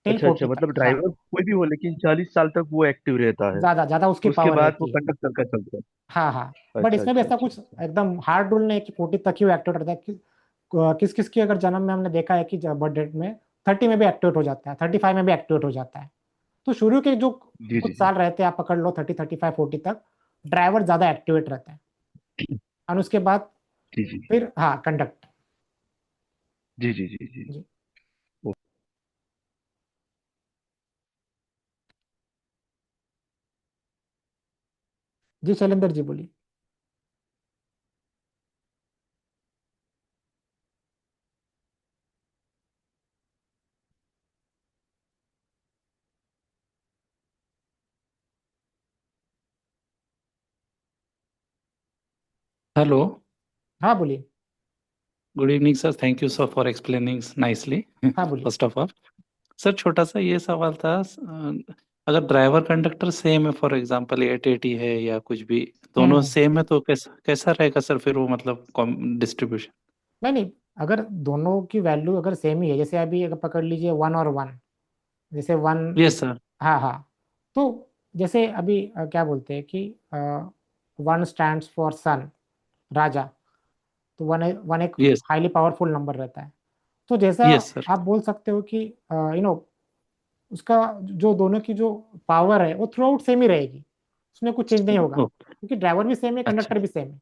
टिल अच्छा अच्छा, 40 मतलब तक। हाँ, ड्राइवर कोई भी हो लेकिन 40 साल तक वो एक्टिव रहता है, ज़्यादा ज़्यादा उसकी उसके पावर बाद वो रहती है। कंडक्टर का चलता हाँ हाँ। है। बट अच्छा इसमें भी अच्छा ऐसा अच्छा कुछ अच्छा। एकदम हार्ड रूल नहीं है कि 40 तक ही वो एक्टिवेट रहता है। किस किस की अगर जन्म में हमने देखा है कि बर्थ डेट में 30 में भी एक्टिवेट हो जाता है, 35 में भी एक्टिवेट हो जाता है। तो शुरू के जो जी जी कुछ जी साल रहते हैं, आप पकड़ लो 30 35 40 तक ड्राइवर ज़्यादा एक्टिवेट रहता है। और उसके बाद जी जी फिर हाँ कंडक्टर। जी जी जी जी। जी। ओ, जी शैलेंद्र जी बोलिए। Hello, हाँ बोलिए। good evening, sir. Thank you, sir, for explaining nicely. हाँ बोलिए। First of all, सर छोटा सा ये सवाल था, अगर ड्राइवर कंडक्टर सेम है, फॉर एग्जांपल 880 है या कुछ भी, दोनों हम्म। सेम है, तो कैसा कैसा रहेगा सर फिर वो, मतलब डिस्ट्रीब्यूशन? नहीं नहीं, अगर दोनों की वैल्यू अगर सेम ही है, जैसे अभी अगर पकड़ लीजिए 1 और 1, जैसे 1, यस सर। हाँ हाँ, तो जैसे अभी क्या बोलते हैं कि 1 स्टैंड्स फॉर सन, राजा, तो वन वन एक यस। हाईली पावरफुल नंबर रहता है। तो जैसा यस सर। आप बोल सकते हो कि उसका जो दोनों की जो पावर है वो थ्रू आउट सेम ही रहेगी, उसमें कुछ चेंज नहीं होगा, ओके। क्योंकि ड्राइवर भी सेम है, अच्छा। कंडक्टर भी सेम है।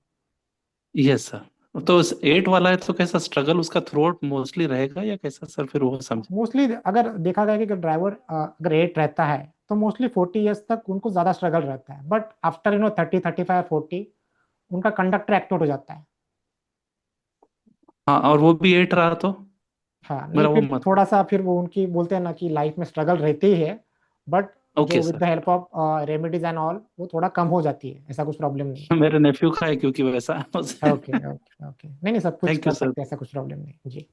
Yes sir. तो उस 8 वाला है तो कैसा स्ट्रगल उसका थ्रू आउट मोस्टली रहेगा या कैसा सर, फिर वो समझे? मोस्टली अगर देखा जाए कि ड्राइवर अगर 8 रहता है तो मोस्टली 40 ईयर्स तक उनको ज़्यादा स्ट्रगल रहता है, बट आफ्टर 30, 35, 40 उनका कंडक्टर एक्टिवेट हो जाता है। हाँ, और वो भी 8 रहा तो हाँ नहीं, मेरा वो फिर मतलब। थोड़ा सा फिर वो उनकी बोलते हैं ना कि लाइफ में स्ट्रगल रहती ही है, बट ओके जो with the sir. Help of remedies and all वो थोड़ा कम हो जाती है, ऐसा कुछ प्रॉब्लम नहीं है। मेरे नेफ्यू का है क्योंकि वैसा ओके ओके ओके, नहीं नहीं, सब कुछ थैंक कर यू सर। सकते हैं, ऐसा कुछ प्रॉब्लम नहीं जी।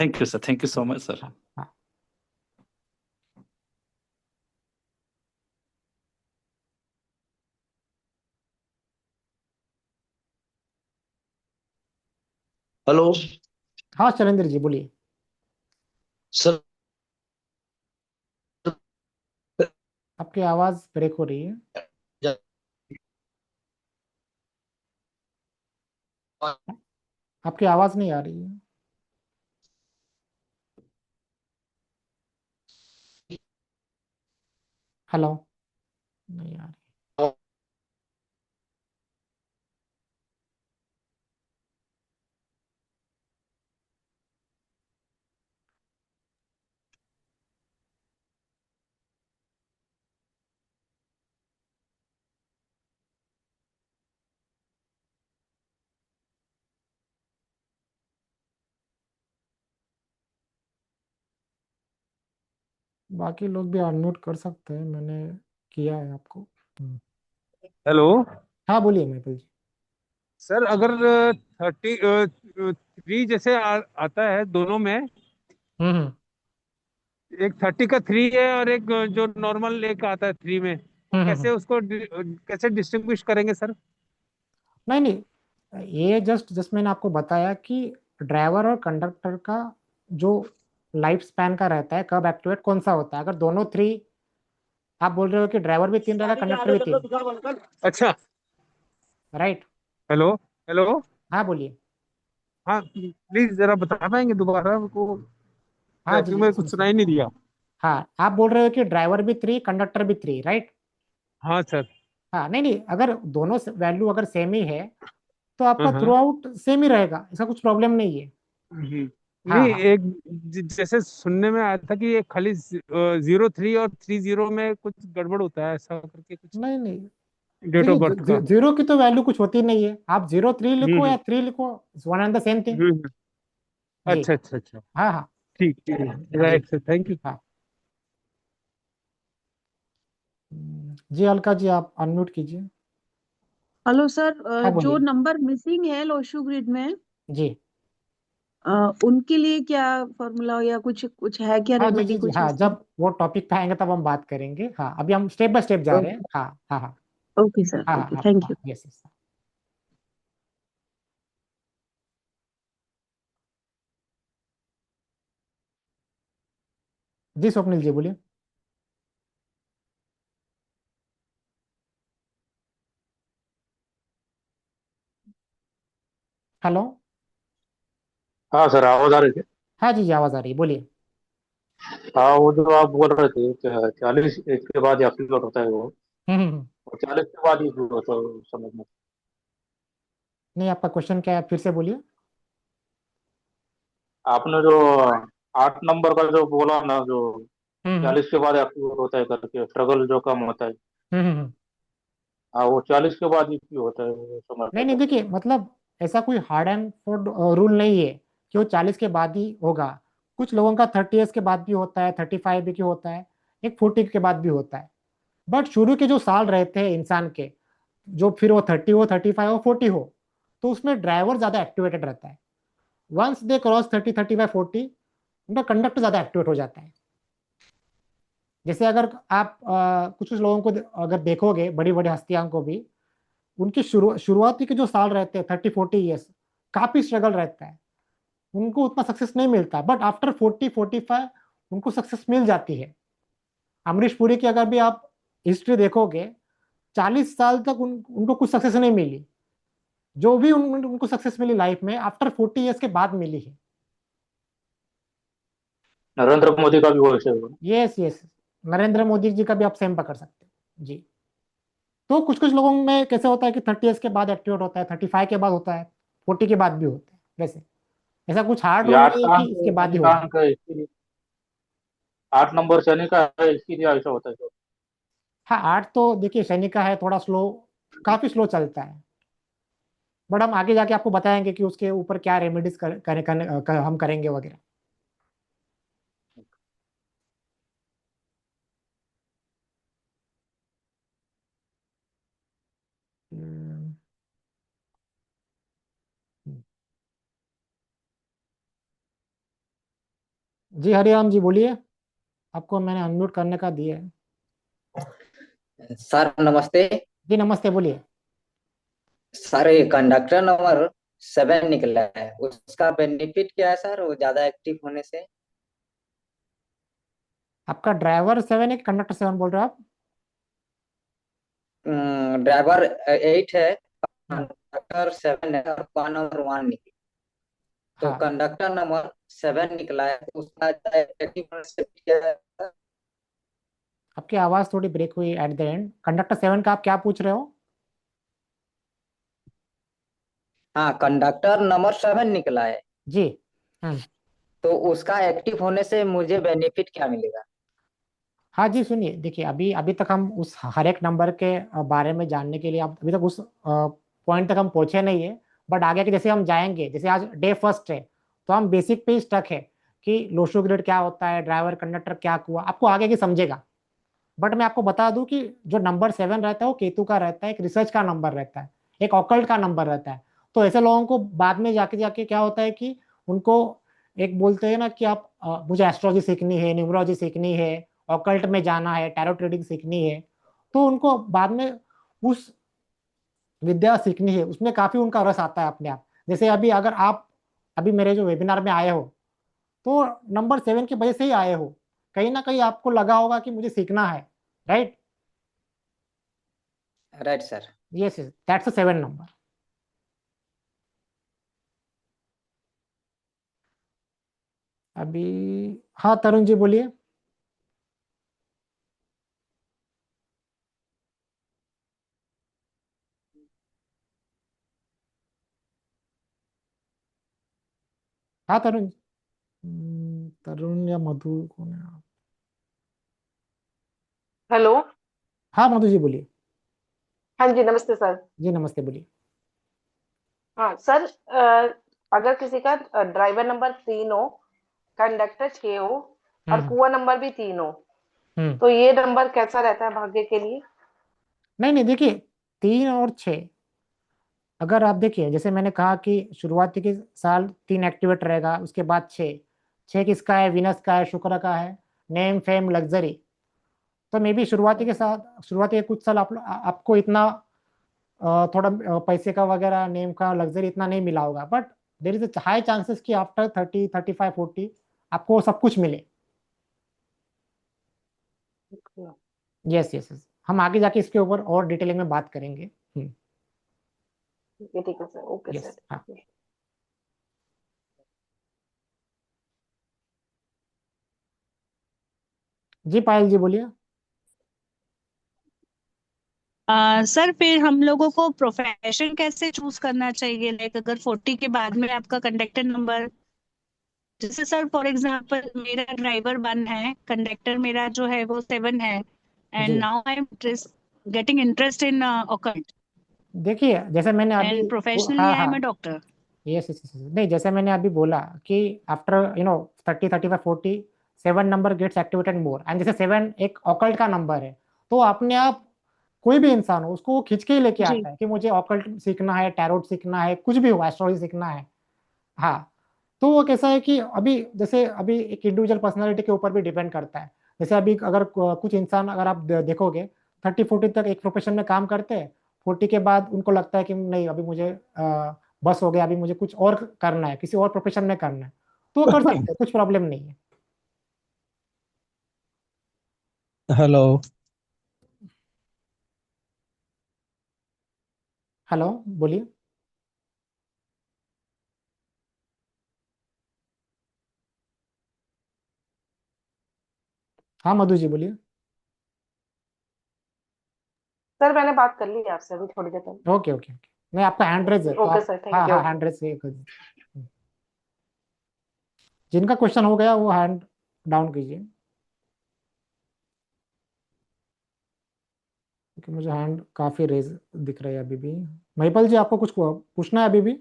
Thank you sir, thank you so much sir. हाँ हाँ। हेलो हाँ शैलेंद्र जी बोलिए। सर। आपकी आवाज़ ब्रेक हो रही है। आपकी आवाज़ नहीं आ रही है। हेलो, नहीं आ रही। बाकी लोग भी अनम्यूट कर सकते हैं, मैंने किया है आपको। हेलो हाँ बोलिए महिपाल जी। सर, अगर 33 जैसे आता है दोनों में, हम्म। एक 30 का 3 है और एक जो नॉर्मल एक आता है 3 में, तो हम्म। कैसे उसको कैसे डिस्टिंग्विश करेंगे सर? नहीं नहीं, ये जस्ट जस्ट मैंने आपको बताया कि ड्राइवर और कंडक्टर का जो लाइफ स्पैन का रहता है, कब एक्टिवेट कौन सा होता है। अगर दोनों 3, आप बोल रहे हो कि ड्राइवर भी 3 रहेगा, कंडक्टर भी 3, अच्छा। राइट? Hello hello. हाँ बोलिए। हाँ प्लीज जरा बता पाएंगे दोबारा को, हाँ जी क्योंकि जी, मैं कुछ सुनाई नहीं दिया। हाँ आप बोल रहे हो कि ड्राइवर भी 3, कंडक्टर भी 3, राइट? हाँ सर। हाँ नहीं नहीं, अगर दोनों वैल्यू अगर सेम ही है तो हाँ आपका थ्रू हाँ। आउट सेम ही रहेगा, ऐसा कुछ प्रॉब्लम नहीं है। हाँ नहीं, हाँ। एक जैसे सुनने में आया था कि ये खाली 03 और 30 में कुछ गड़बड़ होता है, ऐसा करके कुछ नहीं नहीं, डेट देखिए ऑफ बर्थ का। जीरो की तो वैल्यू कुछ होती नहीं है, आप 03 लिखो हम्म या 3 लिखो, one and the same thing. हम्म। जी। अच्छा अच्छा अच्छा। हाँ हाँ। ठीक ठीक, जी। Right sir, thank you. हाँ। जी अलका जी, आप अनम्यूट कीजिए। हेलो सर, हाँ जो बोलिए। नंबर मिसिंग है लोशू ग्रिड में, जी। उनके लिए क्या फॉर्मूला या कुछ कुछ है क्या, हाँ जी रेमेडी जी जी, कुछ हाँ इसका? जब वो टॉपिक पे आएंगे तब हम बात करेंगे। हाँ अभी हम स्टेप बाय स्टेप जा रहे हैं। हाँ हाँ हाँ। ओके सर, हाँ ओके, हाँ थैंक हाँ, यू। Yes yes. जी स्वप्निल जी बोलिए। हेलो। हाँ सर, आवाज आ रही थी। हाँ जी जी, आवाज़ आ रही है, बोलिए। हाँ, वो जो आप बोल रहे थे कि 40 के बाद या अपलोड होता है वो, हम्म। और 40 के बाद ही upload होता है वो, समझ में। नहीं, आपका क्वेश्चन क्या है, फिर से बोलिए। आपने जो 8 नंबर का जो बोला ना, जो हम्म 40 के बाद अपलोड होता है करके, स्ट्रगल जो कम होता है। हम्म। हाँ, वो 40 के बाद ही क्यों होता है, वो समझ नहीं में नहीं, था। देखिए मतलब ऐसा कोई हार्ड एंड फोर्ड रूल नहीं है कि वो 40 के बाद ही होगा। कुछ लोगों का 30 ईयर्स के बाद भी होता है, 35 भी के होता है, एक 40 के बाद भी होता है। बट शुरू के जो साल रहते हैं इंसान के, जो फिर वो 30 हो, 35 हो, 40 हो, तो उसमें ड्राइवर ज्यादा एक्टिवेटेड रहता है। वंस दे क्रॉस 30, 35, 40, उनका कंडक्टर ज्यादा एक्टिवेट हो जाता है। जैसे अगर आप कुछ कुछ लोगों को अगर देखोगे, बड़ी बड़ी हस्तियों को भी, उनकी शुरुआती के जो साल रहते हैं 30-40 ईयर्स, काफी स्ट्रगल रहता है, उनको उतना सक्सेस नहीं मिलता, बट आफ्टर 40-45 उनको सक्सेस मिल जाती है। अमरीश पुरी की अगर भी आप हिस्ट्री देखोगे, 40 साल तक उनको कुछ सक्सेस नहीं मिली। जो भी उनको सक्सेस मिली लाइफ में, आफ्टर 40 ईयर्स के बाद मिली है। नरेंद्र मोदी का भी वो विषय हुआ। यस यस, नरेंद्र मोदी जी का भी आप सेम पकड़ सकते हैं जी। तो कुछ कुछ लोगों में कैसे होता है कि 30 ईयर्स के बाद एक्टिवेट होता है, 35 के बाद होता है, 40 के बाद भी होता है। वैसे ऐसा कुछ हार्ड ये रूल आठ नहीं है का कि अंक इसके बाद ही शनि का होगा। अंक है, इसके लिए 8 नंबर शनि का है, इसके लिए ऐसा होता है तो। हाँ, 8 तो देखिए शनि का है, थोड़ा स्लो, काफी स्लो चलता है, बट हम आगे जाके आपको बताएंगे कि उसके ऊपर क्या रेमेडीज हम करेंगे वगैरह। हम्म, जी हरिराम जी बोलिए, आपको मैंने अनम्यूट करने का दिया है। सर नमस्ते। जी नमस्ते, बोलिए। सर ये कंडक्टर नंबर 7 निकला है, उसका बेनिफिट क्या है सर, वो ज्यादा एक्टिव होने से? आपका ड्राइवर 7 है, कंडक्टर 7 बोल रहे हो आप? ड्राइवर 8 है, हम्म, कंडक्टर 7 है और कौन नंबर 1 निकला। तो हाँ, कंडक्टर नंबर 7 निकला है, तो उसका ज्यादा एक्टिव होने से क्या है सर? आपकी आवाज थोड़ी ब्रेक हुई एट द एंड। कंडक्टर 7 का आप क्या पूछ रहे हो? हाँ, कंडक्टर नंबर 7 निकला है, जी। हम्म, तो उसका एक्टिव होने से मुझे बेनिफिट क्या मिलेगा? हाँ जी, सुनिए, देखिए, अभी अभी तक हम उस हर एक नंबर के बारे में जानने के लिए अभी तक उस पॉइंट तक हम पहुंचे नहीं है। बट आगे के जैसे हम जाएंगे, जैसे आज डे फर्स्ट है, तो हम बेसिक पे ही स्टक है कि लोशो ग्रेड क्या होता है, ड्राइवर कंडक्टर क्या हुआ, आपको आगे की समझेगा। बट मैं आपको बता दूं कि जो नंबर 7 रहता है वो केतु का रहता है, एक रिसर्च का नंबर रहता है, एक ऑकल्ट का नंबर रहता है। तो ऐसे लोगों को बाद में जाके जाके क्या होता है कि उनको एक बोलते हैं ना कि आप मुझे एस्ट्रोलॉजी सीखनी है, न्यूमरोलॉजी सीखनी है, ऑकल्ट में जाना है, टैरो ट्रेडिंग सीखनी है, तो उनको बाद में उस विद्या सीखनी है, उसमें काफी उनका रस आता है अपने आप। जैसे अभी अगर आप अभी मेरे जो वेबिनार में आए हो, तो नंबर 7 की वजह से ही आए हो, कहीं ना कहीं आपको लगा होगा कि मुझे सीखना है, right? Right sir. Yes, yes, that's a 7 number. अभी हाँ, तरुण जी बोलिए। हाँ तरुण। तरुण या मधु कौन है आप? हेलो। हाँ मधु जी बोलिए। हाँ जी, नमस्ते सर। जी नमस्ते, बोलिए। हाँ सर, अगर किसी का ड्राइवर नंबर 3 हो, कंडक्टर 6 हो और हम्म कुआं नंबर भी 3 हो, हम्म तो ये नंबर कैसा रहता है भाग्य के लिए? नहीं नहीं, देखिए, 3 और 6, अगर आप देखिए, जैसे मैंने कहा कि शुरुआती के साल 3 एक्टिवेट रहेगा, उसके बाद 6। 6 किसका है? विनस का है, शुक्र का है, नेम फेम लग्जरी। तो मे बी शुरुआती के साथ, शुरुआती के कुछ साल आपको इतना थोड़ा पैसे का वगैरह, नेम का, लग्जरी इतना नहीं मिला होगा, but there is high chances कि आफ्टर 30, 35, 40 आपको सब कुछ मिले। यस यस यस, हम आगे जाके इसके ऊपर और डिटेलिंग में बात करेंगे। ये ठीक है सर, ओके यस, हाँ। सर। जी पायल जी बोलिए। सर फिर हम लोगों को प्रोफेशन कैसे चूज करना चाहिए, लाइक अगर 40 के बाद में आपका कंडक्टर नंबर, जैसे सर फॉर एग्जांपल मेरा ड्राइवर 1 है, कंडक्टर मेरा जो है वो 7 है, एंड जी now I am getting interest in occult देखिए, जैसे मैंने अभी एंड प्रोफेशनली हाँ आई एम हाँ, a doctor. Yes yes yes, नहीं, जैसे मैंने अभी बोला कि after 30, 35, 40, 7 number gets activated more, and जैसे 7 एक ऑकल्ट का नंबर है, तो अपने आप कोई भी इंसान हो उसको वो खींच के ही लेके जी आता है कि मुझे ऑकल्ट सीखना है, टैरोट सीखना है, कुछ भी हो, एस्ट्रोलॉजी सीखना है। हाँ, तो वो कैसा है कि अभी जैसे अभी एक इंडिविजुअल पर्सनालिटी के ऊपर भी डिपेंड करता है। जैसे अभी अगर कुछ इंसान अगर आप देखोगे 30-40 तक एक प्रोफेशन में काम करते हैं, 40 के बाद उनको लगता है कि नहीं अभी मुझे बस हो गया, अभी मुझे कुछ और करना है, किसी और प्रोफेशन में करना है, तो वो कर सकते हैं, कुछ प्रॉब्लम नहीं है। हेलो। हेलो, बोलिए। हाँ मधु जी बोलिए। सर मैंने बात कर ली है आपसे अभी थोड़ी देर पहले। ओके ओके ओके, नहीं आपका हैंड रेज है तो ओके आप, सर, हाँ थैंक यू। हाँ हैंड रेज से कर दीजिए। जिनका क्वेश्चन हो गया वो हैंड डाउन कीजिए, क्योंकि मुझे हैंड काफी रेज दिख रहा है अभी भी। महिपाल जी आपको कुछ पूछना है अभी भी?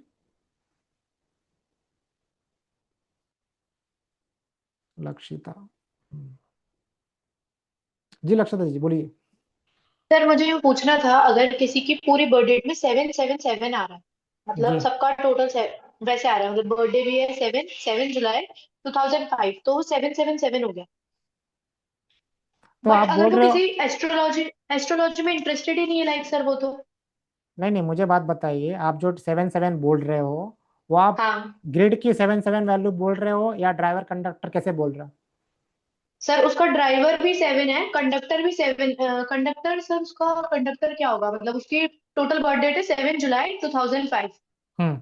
लक्षिता, जी लक्षिता जी बोलिए। सर मुझे ये पूछना था, अगर किसी की पूरी बर्थडे में 777 आ रहा है, मतलब जी, सबका टोटल वैसे आ रहा है, मतलब बर्थडे भी है 7 जुलाई 2005, तो वो 777 हो गया। तो बट आप अगर बोल वो रहे हो, किसी एस्ट्रोलॉजी एस्ट्रोलॉजी में इंटरेस्टेड ही नहीं है, लाइक सर वो तो। नहीं नहीं मुझे बात बताइए, आप जो 7-7 बोल रहे हो वो आप हाँ ग्रिड की 7-7 वैल्यू बोल रहे हो या ड्राइवर कंडक्टर कैसे बोल रहे हो? सर, उसका ड्राइवर भी 7 है, कंडक्टर भी 7। कंडक्टर सर, उसका कंडक्टर क्या होगा, मतलब उसकी टोटल बर्थ डेट है 7 जुलाई 2005। हम्म,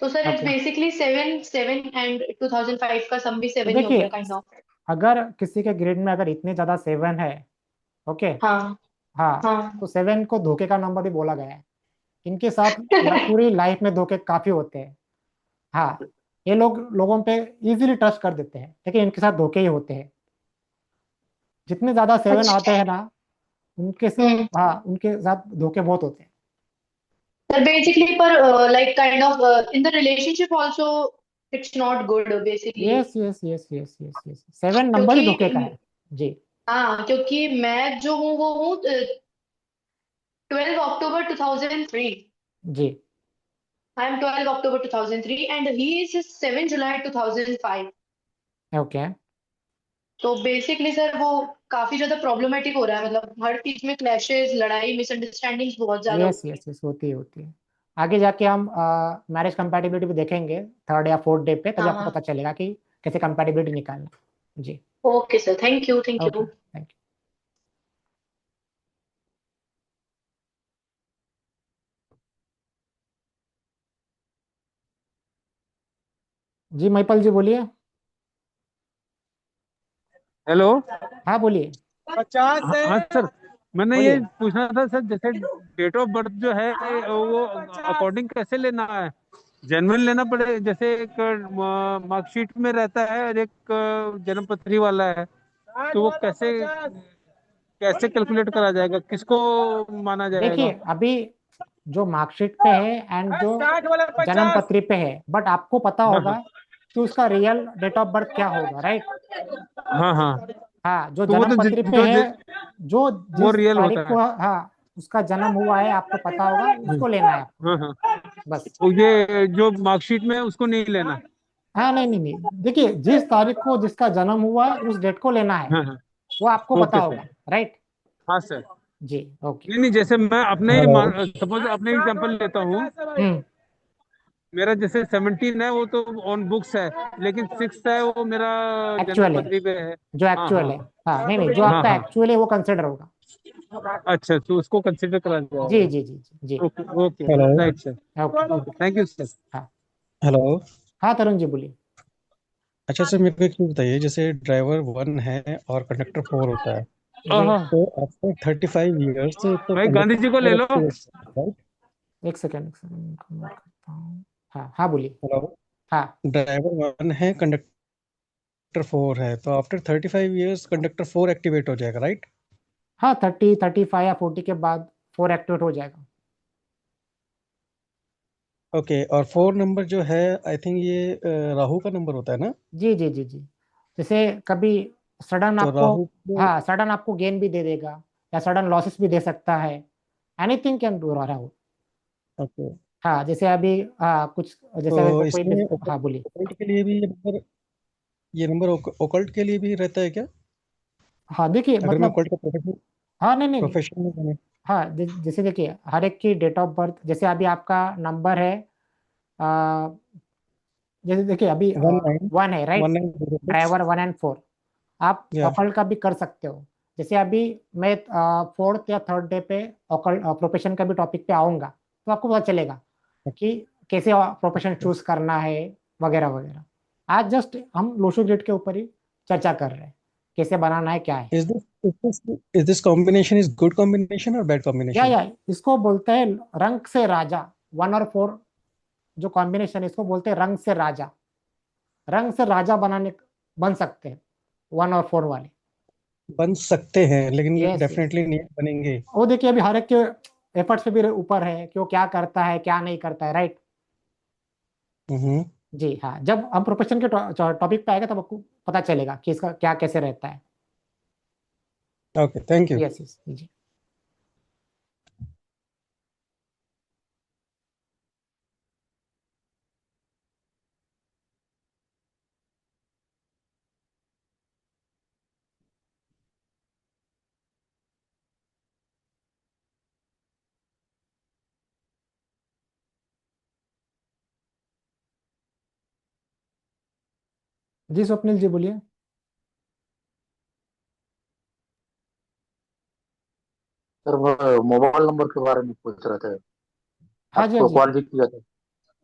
तो sir it's okay. Basically 7 7 and 2005 का सम भी तो 7 ही हो देखिए, गया, काइंड ऑफ। अगर किसी के ग्रिड में अगर इतने ज्यादा 7 है, ओके, हाँ हाँ, हाँ। तो 7 को धोखे का नंबर भी बोला गया है। इनके साथ पूरी लाइफ में धोखे काफी होते हैं। हाँ, ये लोग लोगों पे इजीली ट्रस्ट कर देते हैं, लेकिन इनके साथ धोखे ही होते हैं। जितने ज्यादा 7 आते अच्छा। हैं ना, उनके हम्म। हाँ उनके साथ धोखे बहुत होते हैं। सर बेसिकली पर like kind of in the relationship also it's not good basically. Yes yes yes yes yes yes, 7 number ही क्योंकि धोखे का है। जी हाँ, क्योंकि मैं जो हूँ वो हूँ 12 अक्टूबर 2003। जी, I am 12 October 2003 and he is 7 July 2005। Okay. तो बेसिकली सर वो काफी ज्यादा प्रॉब्लमेटिक हो रहा है, मतलब हर चीज में क्लैशेस, लड़ाई, मिसअंडरस्टैंडिंग्स बहुत ज्यादा यस होती है। यस यस, होती है होती है। आगे जाके हम मैरिज कंपैटिबिलिटी भी देखेंगे 3rd या 4th डे पे, तभी हाँ आपको हाँ। पता चलेगा कि कैसे कंपैटिबिलिटी निकालना। जी, okay sir, thank you thank okay you. Thank you. जी महिपाल जी बोलिए। हेलो। हाँ बोलिए। 50 है। हाँ सर, मैंने ये बोलिए। पूछना था सर, जैसे डेट ऑफ बर्थ जो है वो अकॉर्डिंग कैसे लेना है? जेन्युइन लेना पड़े, जैसे एक मार्कशीट में रहता है और एक जन्म पत्री वाला है, तो वो कैसे कैसे कैलकुलेट करा जाएगा, किसको माना देखिए जाएगा? अभी जो मार्कशीट पे है एंड जो 60 वाला जन्म 50। पत्री पे है, बट आपको पता हाँ होगा हाँ कि उसका रियल डेट ऑफ बर्थ क्या होगा, राइट? हाँ हाँ। हाँ, जो तो वो जन्म तो पत्री पे है, जो वो जिस रियल तारीख होता को है। हाँ उसका जन्म हुआ है आपको पता होगा, उसको लेना है आपको, हाँ हाँ। बस। तो ये जो मार्कशीट में है उसको नहीं लेना? हाँ नहीं नहीं नहीं, देखिए जिस तारीख को जिसका जन्म हुआ है उस डेट को लेना है, हाँ हाँ। वो आपको पता ओके होगा, सर। राइट? हाँ सर। जी, ओके। नहीं नहीं, जैसे मैं अपने हेलो। सपोज अपने एग्जांपल लेता हूँ। हम्म, मेरा जैसे 17 है वो तो ऑन बुक्स है, लेकिन 6 है वो मेरा जन्म एक्चुअल है, पत्री पे है। जो हाँ एक्चुअल हाँ। है। हाँ नहीं नहीं, जो हाँ आपका हाँ। एक्चुअल है वो कंसिडर होगा। अच्छा, तो उसको कंसिडर करा जी जाएगा। जी जी जी जी, okay okay. Hello. Right sir. Okay. Okay, thank you sir. हाँ हेलो। हाँ तरुण जी बोलिए। अच्छा सर, मेरे को एक चीज बताइए, जैसे ड्राइवर 1 है और कंडक्टर 4 होता है, जी, तो आफ्टर 35 years तो भाई गांधी जी को ले कंडक्टर लो। राइट? एक सेकेंड एक सेकेंड नोट करता हूँ। हाँ हाँ बोलिए। हेलो। हाँ ड्राइवर 1 है, कंडक्टर 4 है, तो आफ्टर 35 years कंडक्टर 4 एक्टिवेट हो जाएगा, राइट? हाँ, 30, 35 या 40 के बाद 4 एक्टिवेट हो जाएगा। ओके, और 4 नंबर जो है, आई थिंक ये राहु का नंबर होता है ना? जी जी जी जी, जैसे कभी सडन तो आपको, राहु को, हाँ सडन आपको गेन भी दे देगा या सडन लॉसेस भी दे सकता है। एनीथिंग कैन डू रहा हो। ओके, हाँ जैसे अभी, हाँ कुछ जैसे तो अगर कोई, इसमें हाँ बोलिए। ओकल्ट के लिए भी ये नंबर ओकल्ट के लिए भी रहता है क्या? हाँ देखिए अगर मैं मतलब, कोर्ट का प्रोफेशन हाँ नहीं नहीं नहीं, प्रोफेशन में बने। हाँ जैसे देखिए हर एक की डेट ऑफ बर्थ, जैसे अभी आपका नंबर है आ, जैसे देखिए अभी 19 1 है राइट, 1906। ड्राइवर 1 और 4, आप या ऑकल्ट का भी कर सकते हो। जैसे अभी मैं फोर्थ या थर्ड डे पे ऑकल्ट प्रोफेशन का भी टॉपिक पे आऊंगा, तो आपको पता चलेगा कि कैसे प्रोफेशन चूज करना है वगैरह वगैरह। आज जस्ट हम लोशो ग्रिड के ऊपर ही चर्चा कर रहे हैं, कैसे बनाना है क्या है। Is this combination is good combination और बैड कॉम्बिनेशन? या इसको बोलते हैं रंग से राजा। 1 और 4 जो कॉम्बिनेशन है इसको बोलते हैं रंग से राजा। रंग से राजा बन सकते हैं 1 और 4 वाले। बन सकते हैं, लेकिन यस यस, डेफिनेटली नहीं बनेंगे। वो देखिए अभी हर एक के एफर्ट्स पे भी ऊपर है कि वो क्या करता है क्या नहीं करता है, राइट। हम्म। जी हाँ, जब हम प्रोफेशन के टॉपिक पे आएगा तब आपको पता चलेगा कि इसका क्या कैसे रहता है। Okay, thank you. Yes yes जी। जी स्वप्निल जी बोलिए। सर वो मोबाइल नंबर के बारे में पूछ रहे थे, हाँ जी हाँ आपको जी। कॉल भी किया था।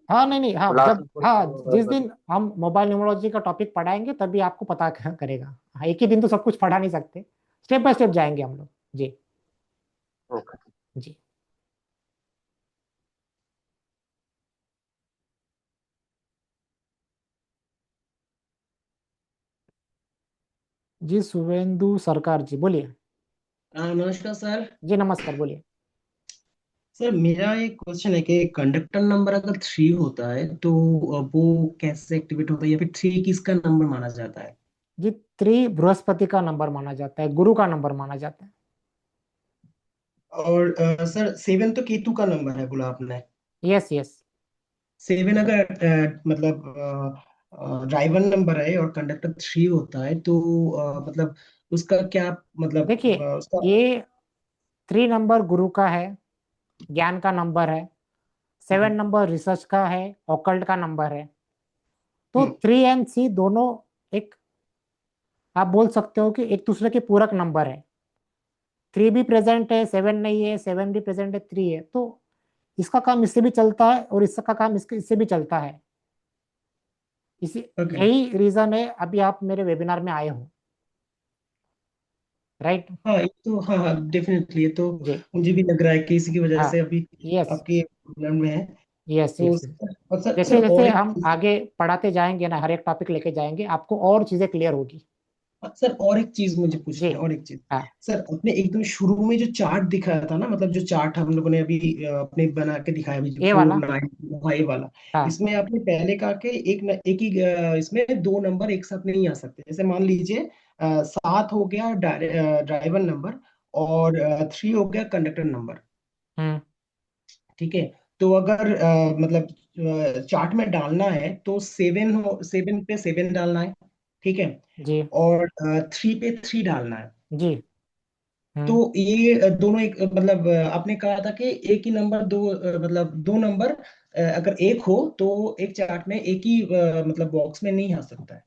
हाँ नहीं नहीं, हाँ क्लास जब में कोई हाँ जिस अगर- दिन हम मोबाइल न्यूमरोलॉजी का टॉपिक पढ़ाएंगे तभी आपको पता करेगा। हाँ एक ही दिन तो सब कुछ पढ़ा नहीं सकते, स्टेप बाय स्टेप जाएंगे हम लोग। जी ओके। जी। जी शुभेंदु सरकार जी बोलिए। नमस्कार सर। जी नमस्कार बोलिए। सर मेरा एक क्वेश्चन है कि कंडक्टर नंबर अगर 3 होता है तो वो कैसे एक्टिवेट होता है, या फिर 3 किसका नंबर माना जाता है? जी 3 बृहस्पति का नंबर माना जाता है, गुरु का नंबर माना जाता है। और सर 7 तो केतु का नंबर है बोला आपने। Yes yes. 7 अगर मतलब ड्राइवर नंबर है और कंडक्टर 3 होता है तो मतलब उसका क्या मतलब देखिए उसका। ये 3 नंबर गुरु का है, ज्ञान का नंबर है। 7 नंबर रिसर्च का है, ऑकल्ट का नंबर है। तो 3 एंड 3 दोनों एक, आप बोल सकते हो कि एक दूसरे के पूरक नंबर है। 3 भी प्रेजेंट है, 7 नहीं है, 7 भी प्रेजेंट है, 3 है, तो इसका काम इससे भी चलता है और इसका काम इससे भी चलता है। इसी ओके। यही रीजन है अभी आप मेरे वेबिनार में आए हो, राइट। हाँ ये तो, हाँ हाँ डेफिनेटली, ये तो जी मुझे भी लग रहा है कि इसी की वजह हाँ। से अभी यस आपके प्रॉब्लम में है। यस तो यस। और सर जैसे सर जैसे और एक हम आगे पढ़ाते जाएंगे ना, हर एक टॉपिक लेके जाएंगे, आपको और चीजें क्लियर होगी। सर और एक चीज मुझे जी पूछनी है, और एक चीज। हाँ सर आपने एकदम शुरू में जो चार्ट दिखाया था ना, मतलब जो चार्ट हम लोगों ने अभी अपने बना के दिखाया अभी, जो ए फोर वाला। नाइन फाइव वाला। हाँ इसमें आपने पहले कहा कि एक ही इसमें 2 नंबर एक साथ नहीं आ सकते। जैसे मान लीजिए 7 हो गया ड्राइवर नंबर, और 3 हो गया कंडक्टर नंबर। हम्म। ठीक है। तो अगर मतलब चार्ट में डालना है तो 7 पे 7 डालना है। ठीक है। जी और 3 पे 3 डालना है। जी। तो हम्म। ये दोनों एक मतलब आपने कहा था कि एक ही नंबर दो मतलब 2 नंबर अगर एक हो तो एक चार्ट में एक ही मतलब बॉक्स में नहीं आ सकता है।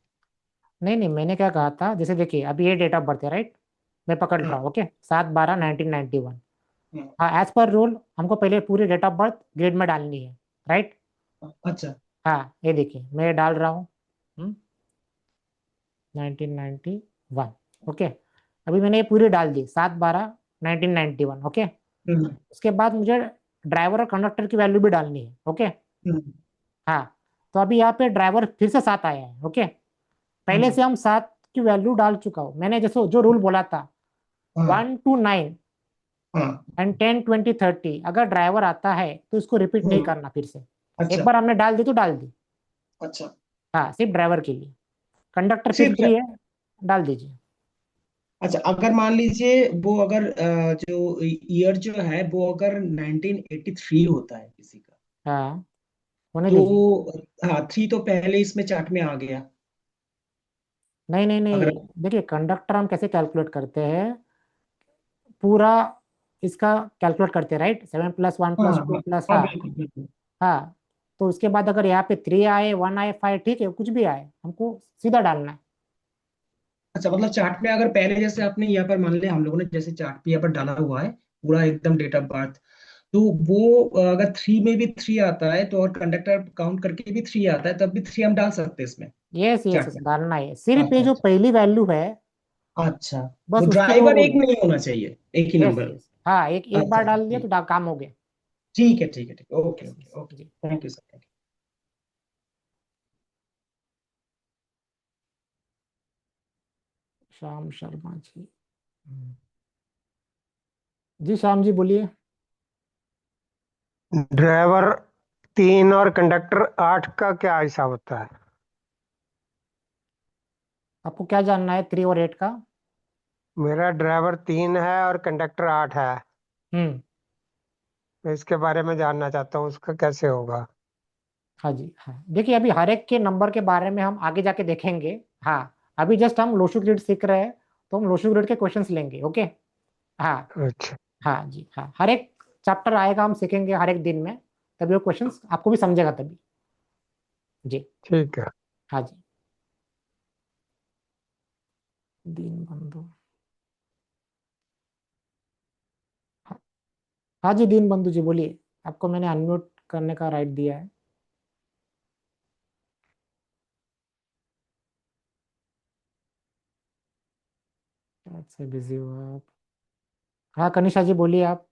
नहीं नहीं, मैंने क्या कहा था, जैसे देखिए अभी ये डेट ऑफ बर्थ है राइट, मैं पकड़ रहा हाँ। हूँ, ओके। 7/12/1991। हाँ, हाँ एज पर रूल हमको पहले पूरी डेट ऑफ बर्थ ग्रेड में डालनी है, राइट। अच्छा। हाँ ये देखिए मैं डाल रहा हूँ 1991, ओके। अभी मैंने ये पूरी डाल दी 7/12/1991, ओके। हम्म। उसके बाद मुझे ड्राइवर और कंडक्टर की वैल्यू भी डालनी है, ओके। हम्म। हाँ तो अभी यहाँ पे ड्राइवर फिर से 7 आया है, ओके। पहले हाँ। से हम 7 की वैल्यू डाल चुका हूँ मैंने, जैसे जो रूल बोला था हाँ। 1 to 9 हाँ। एंड 10 20 30, अगर ड्राइवर आता है तो इसको रिपीट नहीं हम्म। करना फिर से। एक अच्छा। बार हमने डाल दी तो डाल दी। अच्छा। हाँ सिर्फ ड्राइवर के लिए, कंडक्टर फिर सिर्फ 3 है, डाल दीजिए। अच्छा, अगर मान लीजिए वो अगर जो ईयर जो है वो अगर 1983 होता है किसी का, हाँ होने तो दीजिए। हाँ 3 तो पहले इसमें चार्ट में आ गया। नहीं नहीं अगर नहीं, देखिए कंडक्टर हम कैसे कैलकुलेट करते हैं, पूरा इसका कैलकुलेट करते हैं, राइट, 7+1 हाँ प्लस हाँ 2 प्लस, हाँ, हाँ बिल्कुल बिल्कुल। हाँ। तो उसके बाद अगर यहाँ पे 3 आए, 1 आए, 5, ठीक है, कुछ भी आए, हमको सीधा डालना है। अच्छा, मतलब चार्ट में अगर पहले जैसे आपने यहाँ पर मान लिया, हम लोगों ने जैसे चार्ट पे यहाँ पर डाला हुआ है पूरा एकदम डेट ऑफ बर्थ, तो वो अगर 3 में भी 3 आता है तो, और कंडक्टर काउंट करके भी 3 आता है, तब भी 3 हम डाल सकते हैं इसमें यस यस, चार्ट में। डालना है, सिर्फ ये अच्छा जो अच्छा पहली वैल्यू है, अच्छा। वो बस उसके दो ड्राइवर रोज एक है। नहीं होना चाहिए, एक ही यस नंबर। यस, हाँ, एक एक अच्छा बार अच्छा, डाल दिया तो काम हो गया। ठीक है ठीक है ठीक है, okay yes okay yes okay, जी। Thank you sir. Shyam Sharma ji. जी श्याम जी बोलिए। ड्राइवर 3 और कंडक्टर 8 का क्या हिसाब होता है? आपको क्या जानना है 3 और 8 का? मेरा ड्राइवर 3 है और कंडक्टर 8 है, हम्म। मैं इसके बारे में जानना चाहता हूँ, उसका कैसे होगा? हाँ जी, हाँ, देखिए अभी हर एक के नंबर के बारे में हम आगे जाके देखेंगे। हाँ, अभी जस्ट हम लोशु ग्रिड सीख रहे हैं, तो हम लोशु ग्रिड के क्वेश्चंस लेंगे, ओके। हाँ अच्छा हाँ जी, हाँ, हर एक चैप्टर आएगा, हम सीखेंगे हर एक दिन में, तभी वो क्वेश्चंस आपको भी समझेगा तभी। जी। ठीक है। हाँ जी। दीन बंधु। हाँ हाँ जी, दीन बंधु जी बोलिए, आपको मैंने अनम्यूट करने का राइट दिया है। शायद से बिजी हो आप। हाँ कनिषा जी बोलिए आप।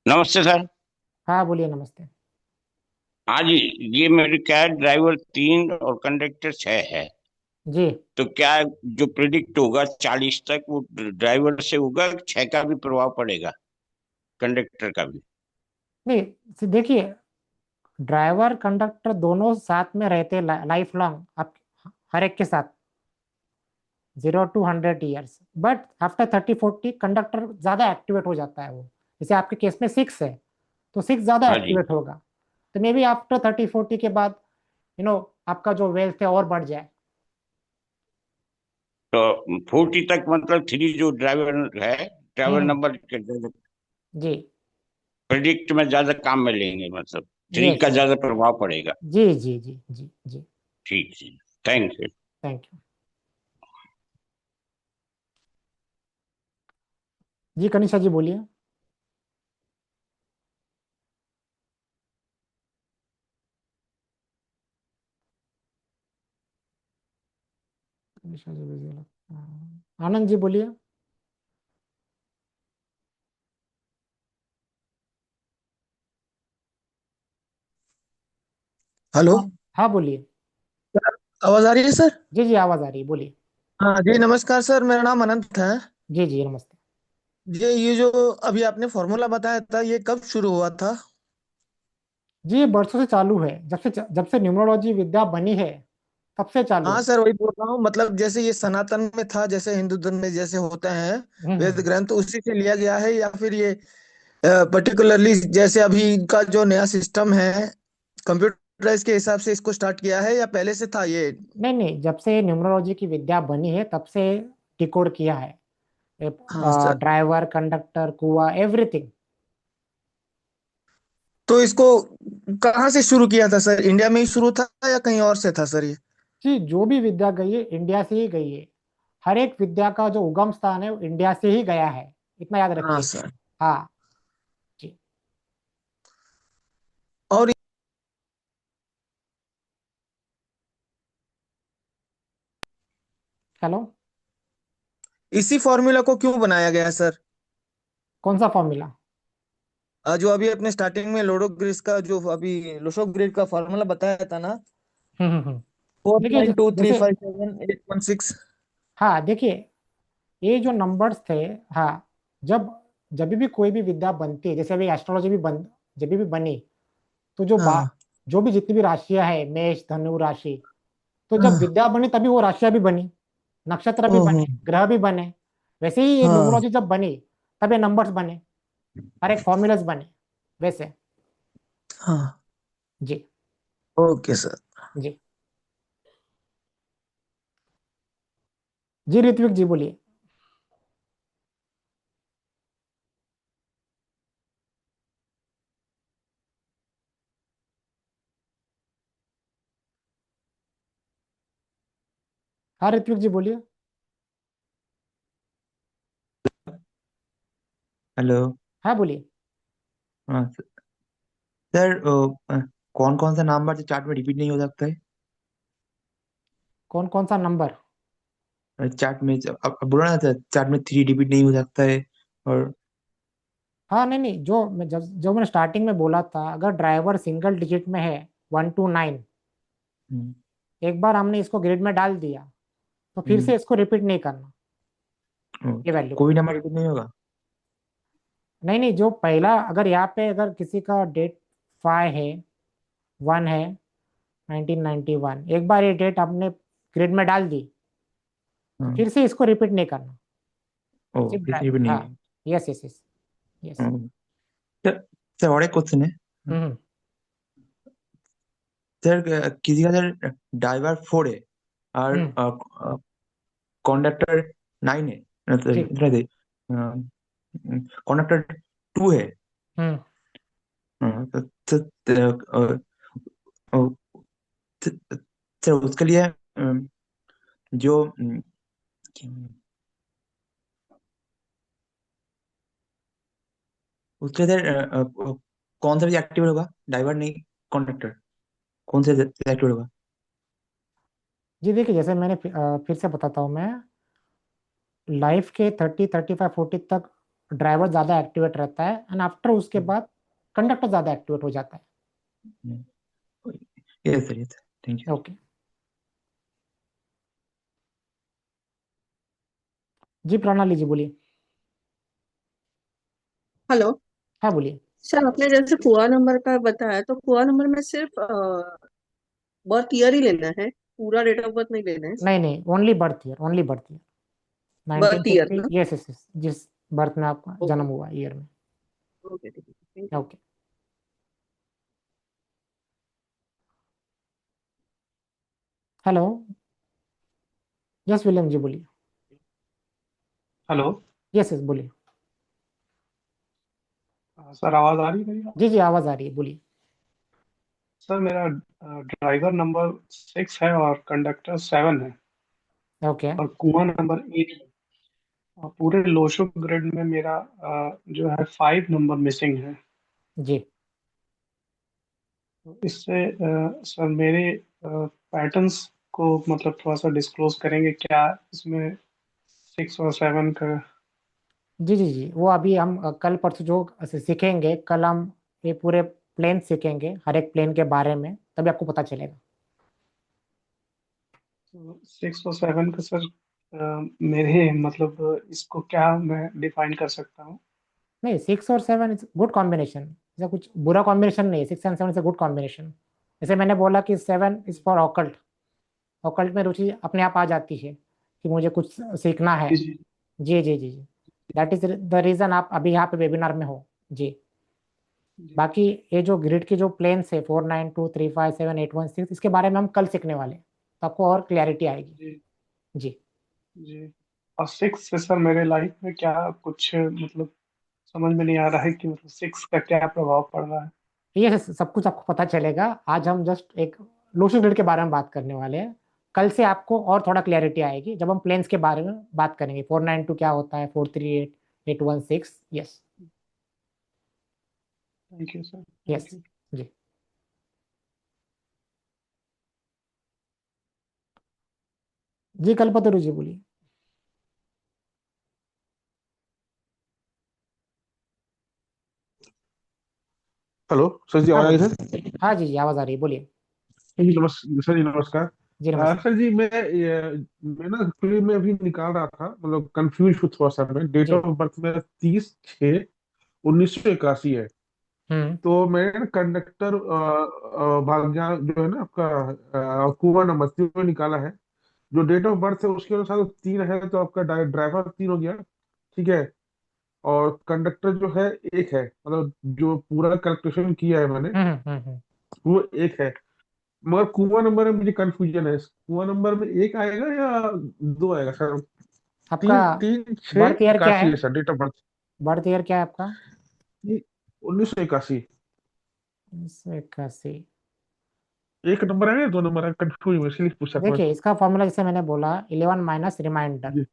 नमस्ते सर। हाँ बोलिए, नमस्ते। हाँ जी, ये मेरी कैब ड्राइवर 3 और कंडक्टर 6 है। जी तो क्या जो प्रिडिक्ट होगा 40 तक, वो ड्राइवर से होगा, 6 का भी प्रभाव पड़ेगा, कंडक्टर का भी? नहीं, देखिए, ड्राइवर कंडक्टर दोनों साथ में रहते लाइफ लॉन्ग, आप हर एक के साथ 0 to 100 years, but after 30-40 conductor ज्यादा एक्टिवेट हो जाता है वो। जैसे आपके केस में 6 है, तो 6 ज्यादा हाँ जी। एक्टिवेट होगा। तो मे बी आफ्टर 30-40 के बाद आपका जो वेल्थ है और बढ़ जाए। तो 40 तक मतलब 3 जो ड्राइवर है, ड्राइवर हम्म। नंबर जी। प्रिडिक्ट में ज्यादा काम में लेंगे, मतलब 3 यस। का ज्यादा प्रभाव पड़ेगा। जी जी जी जी जी। ठीक है, थैंक यू। थैंक यू जी। कनिषा जी बोलिए। कनिषा जी busy लगता है। आनंद जी बोलिए। हेलो। हाँ हाँ बोलिए। आवाज आ रही है सर? जी जी, आवाज आ रही है, बोलिए। हाँ जी, नमस्कार सर, मेरा नाम अनंत है। जी जी, नमस्ते। ये जो अभी आपने फॉर्मूला बताया था, ये कब शुरू हुआ था? जी, ये बरसों से चालू है, जब से न्यूमरोलॉजी विद्या बनी है, तब से चालू हाँ है। सर, वही बोल रहा हूँ, मतलब जैसे ये सनातन में था, जैसे हिंदू धर्म में जैसे होते हैं वेद हम्म। ग्रंथ, उसी से लिया गया है, या फिर ये पर्टिकुलरली जैसे अभी का जो नया सिस्टम है कंप्यूटराइज के हिसाब से इसको स्टार्ट किया है, या पहले से था ये? नहीं नहीं, जब से न्यूमरोलॉजी की विद्या बनी है तब से डिकोड किया है, हाँ सर। ड्राइवर, कंडक्टर, कुआ, एवरीथिंग। तो इसको कहाँ से शुरू किया था सर? इंडिया में ही शुरू था या कहीं और से था सर ये? जी, जो भी विद्या गई है इंडिया से ही गई है। हर एक विद्या का जो उगम स्थान है वो इंडिया से ही गया है, इतना याद हाँ रखिए। सर। हाँ जी। और हेलो। इसी फॉर्मूला को क्यों बनाया गया है सर? कौन सा फॉर्मूला? जो अभी अपने स्टार्टिंग में लोडो ग्रिड का, जो अभी लोशो ग्रिड का फॉर्मूला बताया था ना, फोर देखिए, पॉइंट टू थ्री जैसे, five seven eight one six हाँ देखिए, ये जो नंबर्स थे, हाँ, जब जब भी कोई भी विद्या बनती है, जैसे अभी एस्ट्रोलॉजी भी जब भी बनी, तो हाँ जो भी जितनी भी राशियां है, मेष, धनु राशि, तो जब हाँ। विद्या बनी तभी वो राशियां भी बनी, नक्षत्र भी ओहो। बने, ग्रह भी बने। वैसे ही ये हाँ न्यूमरोलॉजी जब बनी, तब ये नंबर्स बने, हर एक फॉर्मूलाज बने, वैसे। हाँ। जी ओके सर। जी। जी ऋत्विक जी बोलिए। हाँ ऋत्विक जी बोलिए। हेलो। हाँ बोलिए। हाँ सर, कौन कौन सा नंबर जो चार्ट में रिपीट नहीं हो सकता है? कौन कौन सा नंबर? चार्ट में अब बोला ना था, चार्ट में 3 रिपीट नहीं हो सकता है। और हाँ नहीं नहीं, जो मैंने स्टार्टिंग में बोला था, अगर ड्राइवर सिंगल डिजिट में है 1 to 9, हम्म, एक बार हमने इसको ग्रिड में डाल दिया तो फिर हम्म, से इसको रिपीट नहीं करना, ये वैल्यू को। कोई नंबर रिपीट नहीं होगा? नहीं नहीं, जो पहला, अगर यहाँ पे अगर किसी का डेट 5 है, 1 है, 1991, एक बार ये डेट आपने ग्रिड में डाल दी तो हाँ। फिर से इसको रिपीट नहीं करना, ओ, सिर्फ फिर से रिपीट नहीं हाँ। होगा। Yes yes yes yes. हम्म, सर सर, और एक क्वेश्चन है। हम्म सर, किसी का सर ड्राइवर 4 है और हम्म। कंडक्टर 9 है, मतलब जी। इतना दे, कंडक्टर 2 है। हम्म। हाँ, अ, त- सर उसके लिए जो उसके लिए कौन सा भी एक्टिवेट होगा, ड्राइवर नहीं, कंडक्टर, कौन सा एक्टिवेट होगा? जी देखिए, जैसे मैंने फिर से बताता हूँ मैं, लाइफ के 30, 35, 40 तक ड्राइवर ज़्यादा एक्टिवेट रहता है, एंड आफ्टर उसके बाद कंडक्टर ज़्यादा एक्टिवेट हो जाता यस सर, यस, थैंक है। यू। ओके। जी प्रणाली जी बोलिए। हेलो। हाँ बोलिए। सर आपने जैसे कुआ नंबर का बताया, तो कुआ नंबर में सिर्फ बर्थ ईयर ही लेना है, पूरा डेट ऑफ बर्थ नहीं लेना है? नहीं नहीं, only birth year, only birth year. Birth year 1950, ना? यस यस यस, जिस बर्थ में आपका ओके जन्म हुआ ईयर में। ओके, ठीक है, thank you. Okay. Hello. Yes William जी बोलिए। हेलो। यस यस बोलिए। सर आवाज आ रही है मेरी? जी जी आवाज़ आ रही है, बोलिए। सर मेरा ड्राइवर नंबर 6 है और कंडक्टर 7 है ओके। और कुआं नंबर 8 है। और पूरे लोशो ग्रिड में मेरा जो है 5 नंबर मिसिंग है। जी। तो इससे सर मेरे पैटर्न्स को मतलब थोड़ा सा डिस्क्लोज करेंगे क्या इसमें 6 और 7 का? जी जी जी, वो अभी हम कल परसों जो सीखेंगे, कल हम ये पूरे प्लेन सीखेंगे, हर एक प्लेन के बारे में, तभी आपको पता चलेगा। 6 और 7 का सर मेरे मतलब इसको क्या मैं डिफाइन कर सकता हूँ? नहीं, 6 और 7 इज गुड कॉम्बिनेशन, ऐसा कुछ बुरा कॉम्बिनेशन नहीं है। 6 and 7 is a good combination. जैसे मैंने बोला कि 7 इज फॉर ऑकल्ट, ऑकल्ट में रुचि अपने आप आ जाती है कि मुझे कुछ सीखना है। जी जी जी जी जी जी, दैट इज द रीजन आप अभी यहाँ पे वेबिनार में हो। जी। जी बाकी ये जो ग्रिड की जो प्लेन्स है 4, 9, 2, 3, 5, 7, 8, 1, 6, इसके बारे में हम कल सीखने वाले हैं, तो आपको और क्लैरिटी आएगी। जी जी। जी। और 6 से सर मेरे लाइफ में क्या कुछ मतलब समझ में नहीं आ रहा है कि मतलब 6 का क्या प्रभाव पड़ रहा है? ये सब कुछ आपको पता चलेगा। आज हम जस्ट एक लोशो ग्रिड के बारे में बात करने वाले हैं। कल से आपको और थोड़ा क्लैरिटी आएगी जब हम प्लेन्स के बारे में बात करेंगे। 492 क्या होता है, 438, 816। Yes. Thank you sir, yes. Thank you. जी। जी कल्पतरु जी बोलिए। हेलो सर जी, हाँ आवाज आ रही बोलिए। है? हाँ जी जी आवाज़ आ रही है, बोलिए। सर जी सर जी नमस्कार। जी नमस्कार। सर जी मैं ना एक्चुअली मैं अभी निकाल रहा था, मतलब कंफ्यूज हूँ थोड़ा सा। मैं डेट जी। ऑफ बर्थ मेरा 30/6/1981 है। हम्म तो मैं कंडक्टर भाग्य जो है ना आपका कुआं नंबर 3 में निकाला है। जो डेट ऑफ बर्थ है उसके अनुसार तो 3 है, तो आपका ड्राइवर 3 हो गया, ठीक है। और कंडक्टर जो है 1 है, मतलब जो पूरा कैलकुलेशन किया है मैंने हम्म। वो 1 है। मगर कुआं नंबर में मुझे कंफ्यूजन है, कुआं नंबर में 1 आएगा या 2 आएगा सर? आपका तीन छः बर्थ ईयर क्या इक्यासी है? है sir, date of birth. Birth year क्या है आपका? 1981। 1981। एक नंबर है या दो नंबर है, कंफ्यूज हुई इसलिए पूछा था मैं। देखिए इसका फॉर्मूला जैसे मैंने बोला, 11 माइनस रिमाइंडर, जी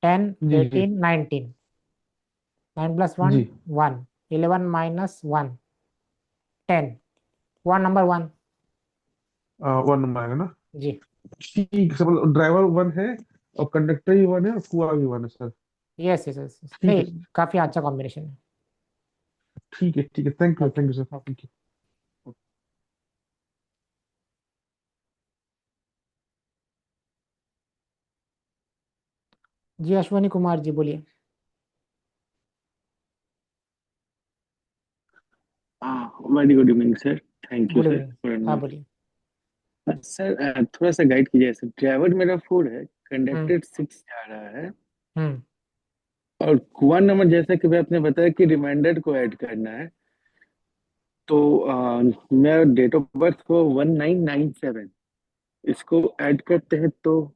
10 जी जी 18 19, 9 प्लस 1 जी। 1, 11 माइनस 1 10, 1 नंबर 1। वन नंबर है ना। जी ठीक है सर, मतलब ड्राइवर वन है और कंडक्टर भी वन है और कुआ भी वन है सर। यस यस यस, ठीक है नहीं काफी अच्छा कॉम्बिनेशन है। ठीक है, thank you okay sir, okay. Thank you. जी अश्वनी कुमार जी बोलिए। Very good evening sir. Thank you good sir evening. हाँ फॉर बोलिए। सर थोड़ा सा गाइड कीजिए सर। ड्राइवर मेरा 4 है, हम्म कंडक्टर 6 जा रहा है, हम्म और कुआं नंबर जैसा कि भी आपने बताया कि रिमाइंडर को ऐड करना है, तो मैं डेट ऑफ बर्थ को 1997 इसको ऐड करते हैं तो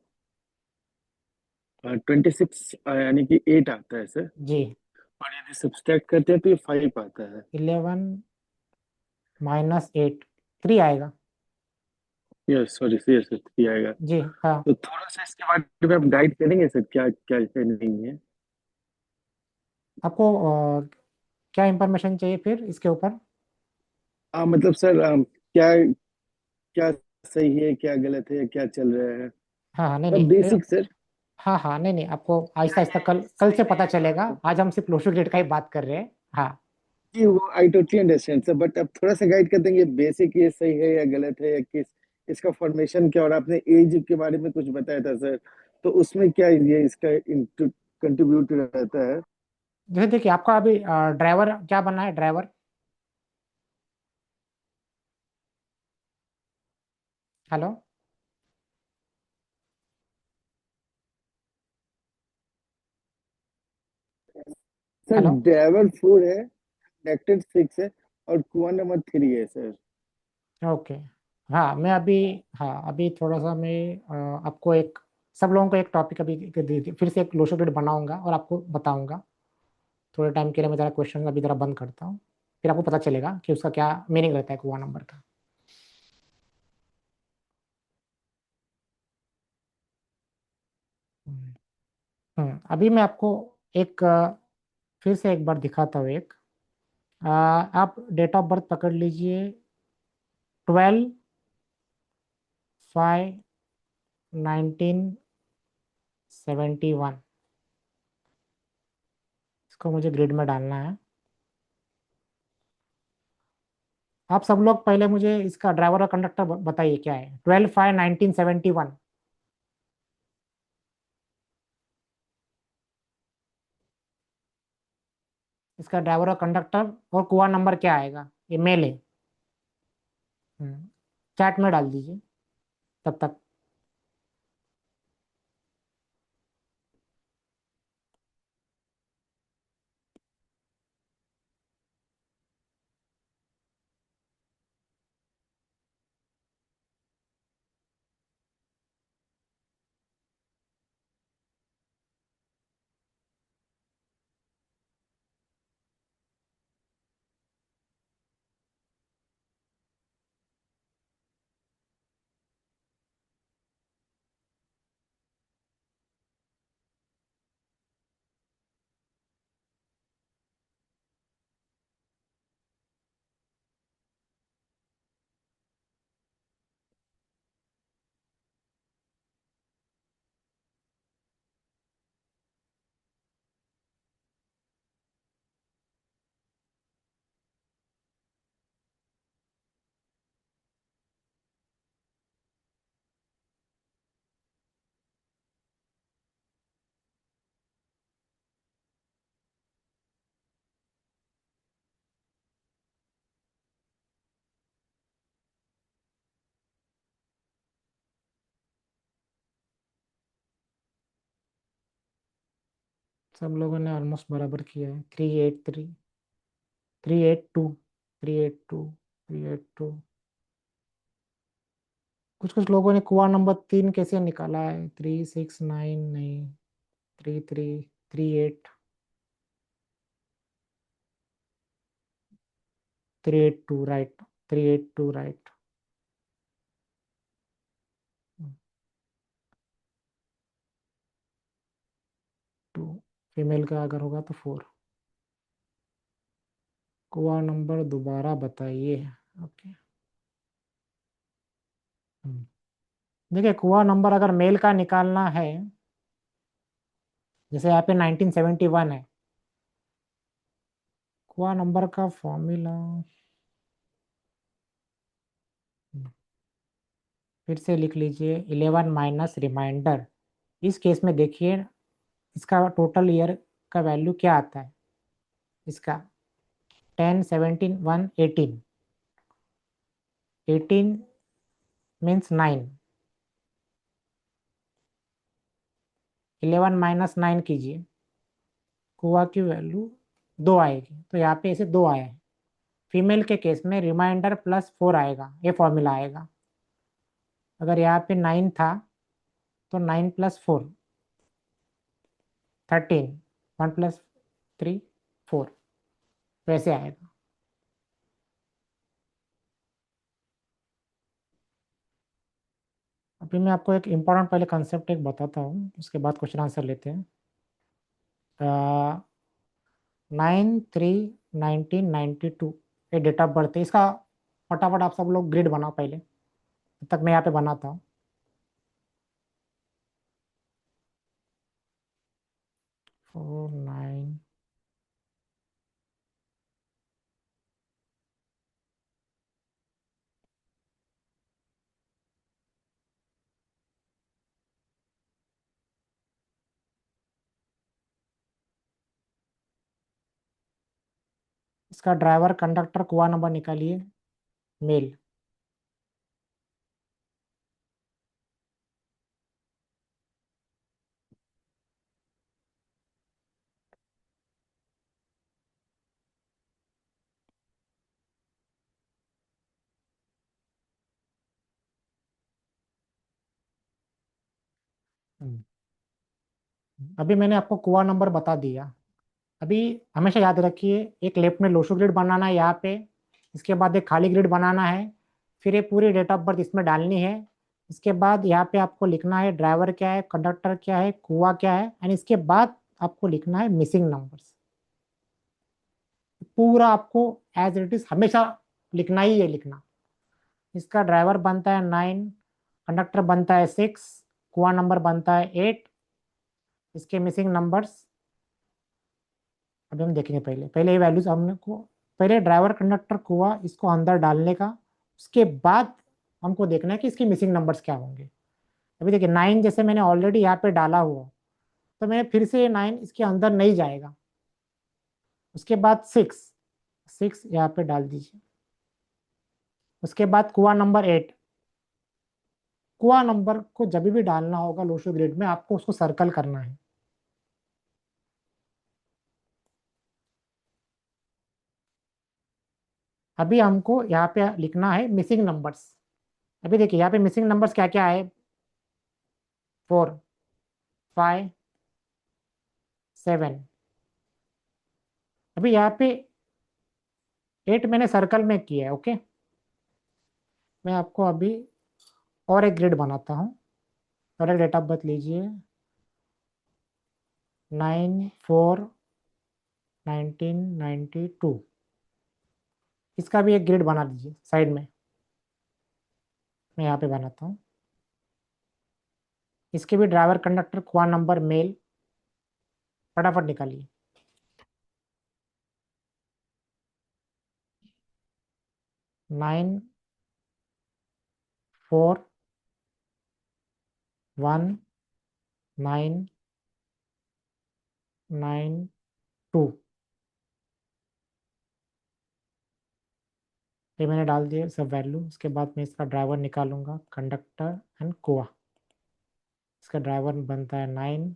26 यानी कि 8 आता है सर, जी और यदि सब्सट्रैक्ट करते हैं तो ये 5 आता है। 11 माइनस 8 3 आएगा। यस सॉरी यस सर, 3 आएगा। जी हाँ। तो थोड़ा सा इसके बारे में आप गाइड करेंगे सर, क्या क्या है नहीं है। आपको क्या इंफॉर्मेशन चाहिए फिर इसके ऊपर? मतलब सर क्या क्या सही है, क्या गलत है, क्या चल रहा है, हाँ हाँ नहीं सब नहीं बेसिक सर। हाँ हाँ नहीं नहीं, आपको आहिस्ता आहिस्ता कल कल से पता चलेगा। आज हम सिर्फ लोशो ग्रेड का ही बात कर रहे हैं। हाँ जी वो I totally understand sir, but आप थोड़ा सा गाइड कर देंगे बेसिक ये सही है या गलत है, या किस इसका फॉर्मेशन क्या, और आपने एज के बारे में कुछ बताया था सर, तो उसमें क्या ये इसका कंट्रीब्यूट रहता है। जैसे देखिए आपका अभी ड्राइवर क्या बनना है, driver? Hello sir hello. Driver 4 है, कंडक्टर 6 है, और कुआं नंबर 3 है सर। ओके। हाँ मैं अभी, हाँ अभी थोड़ा सा मैं आपको एक, सब लोगों को एक टॉपिक अभी फिर से एक लोशो ग्रिड बनाऊंगा और आपको बताऊंगा। थोड़े टाइम के लिए मैं ज़रा क्वेश्चन अभी ज़रा बंद करता हूँ, फिर आपको पता चलेगा कि उसका क्या मीनिंग रहता है कुआ नंबर का। अभी मैं आपको एक फिर से एक बार दिखाता हूँ एक। आप डेट ऑफ बर्थ पकड़ लीजिए, 12/5/1971। इसको मुझे ग्रिड में डालना है। आप सब लोग पहले मुझे इसका ड्राइवर और कंडक्टर बताइए क्या है। 12/5/1971, इसका ड्राइवर और कंडक्टर और कुआ नंबर क्या आएगा, ये मेल है। चैट में डाल दीजिए तब तक। सब लोगों ने ऑलमोस्ट बराबर किया है। 383, 382, 382, 382। कुछ कुछ लोगों ने कुआ नंबर 3 कैसे निकाला है, 369 नहीं, 3338 382 राइट 382 राइट 2 फीमेल का अगर होगा तो 4 कुआ नंबर दोबारा बताइए ओके देखिए कुआ नंबर अगर मेल का निकालना है जैसे यहाँ पे 1971 है कुआ नंबर का फॉर्मूला फिर से लिख लीजिए 11 माइनस रिमाइंडर इस केस में देखिए इसका टोटल ईयर का वैल्यू क्या आता है इसका 10 17 1 18 18 मीन्स 9 11 माइनस 9 कीजिए कुआ की वैल्यू 2 आएगी तो यहाँ पे इसे 2 आया है फीमेल के केस में रिमाइंडर प्लस 4 आएगा ये फॉर्मूला आएगा अगर यहाँ पे 9 था तो 9 प्लस 4 13 1 प्लस 3 4 वैसे आएगा अभी मैं आपको एक इम्पॉर्टेंट पहले कंसेप्ट एक बताता हूँ उसके बाद क्वेश्चन आंसर लेते हैं 9/3/1992 ये डेट ऑफ बर्थ है इसका फटाफट आप सब लोग ग्रिड बनाओ पहले तब तक मैं यहाँ पे बनाता हूँ 4 9 इसका ड्राइवर कंडक्टर कुआ नंबर निकालिए मेल अभी मैंने आपको कुआ नंबर बता दिया अभी हमेशा याद रखिए एक लेफ्ट में लोशो ग्रिड बनाना है यहाँ पे इसके बाद एक खाली ग्रिड बनाना है फिर ये पूरी डेट ऑफ बर्थ इसमें डालनी है इसके बाद यहाँ पे आपको लिखना है ड्राइवर क्या है कंडक्टर क्या है कुआ क्या है एंड इसके बाद आपको लिखना है मिसिंग नंबर्स पूरा आपको एज इट इज हमेशा लिखना ही है लिखना इसका ड्राइवर बनता है 9 कंडक्टर बनता है 6 कुआ नंबर बनता है 8 इसके मिसिंग नंबर्स अभी हम देखेंगे पहले पहले ये वैल्यूज हमने को पहले ड्राइवर कंडक्टर कुआ इसको अंदर डालने का उसके बाद हमको देखना है कि इसके मिसिंग नंबर्स क्या होंगे अभी देखिए 9 जैसे मैंने ऑलरेडी यहाँ पे डाला हुआ तो मैं फिर से ये 9 इसके अंदर नहीं जाएगा उसके बाद 6 यहाँ पे डाल दीजिए उसके बाद कुआ नंबर 8 कुआ नंबर को जब भी डालना होगा लोशो ग्रिड में आपको उसको सर्कल करना है अभी हमको यहाँ पे लिखना है मिसिंग नंबर्स अभी देखिए यहाँ पे मिसिंग नंबर्स क्या क्या है 4 5 7 अभी यहाँ पे 8 मैंने सर्कल में किया है ओके मैं आपको अभी और एक ग्रिड बनाता हूँ और एक डेट ऑफ बर्थ लीजिए 9/4/1992 इसका भी एक ग्रिड बना दीजिए साइड में मैं यहाँ पे बनाता हूँ इसके भी ड्राइवर कंडक्टर कुआ नंबर मेल फटाफट निकालिए 9/4/1992 ये मैंने डाल दिए सब वैल्यू उसके बाद मैं इसका ड्राइवर निकालूंगा कंडक्टर एंड कुआ इसका ड्राइवर बनता है 9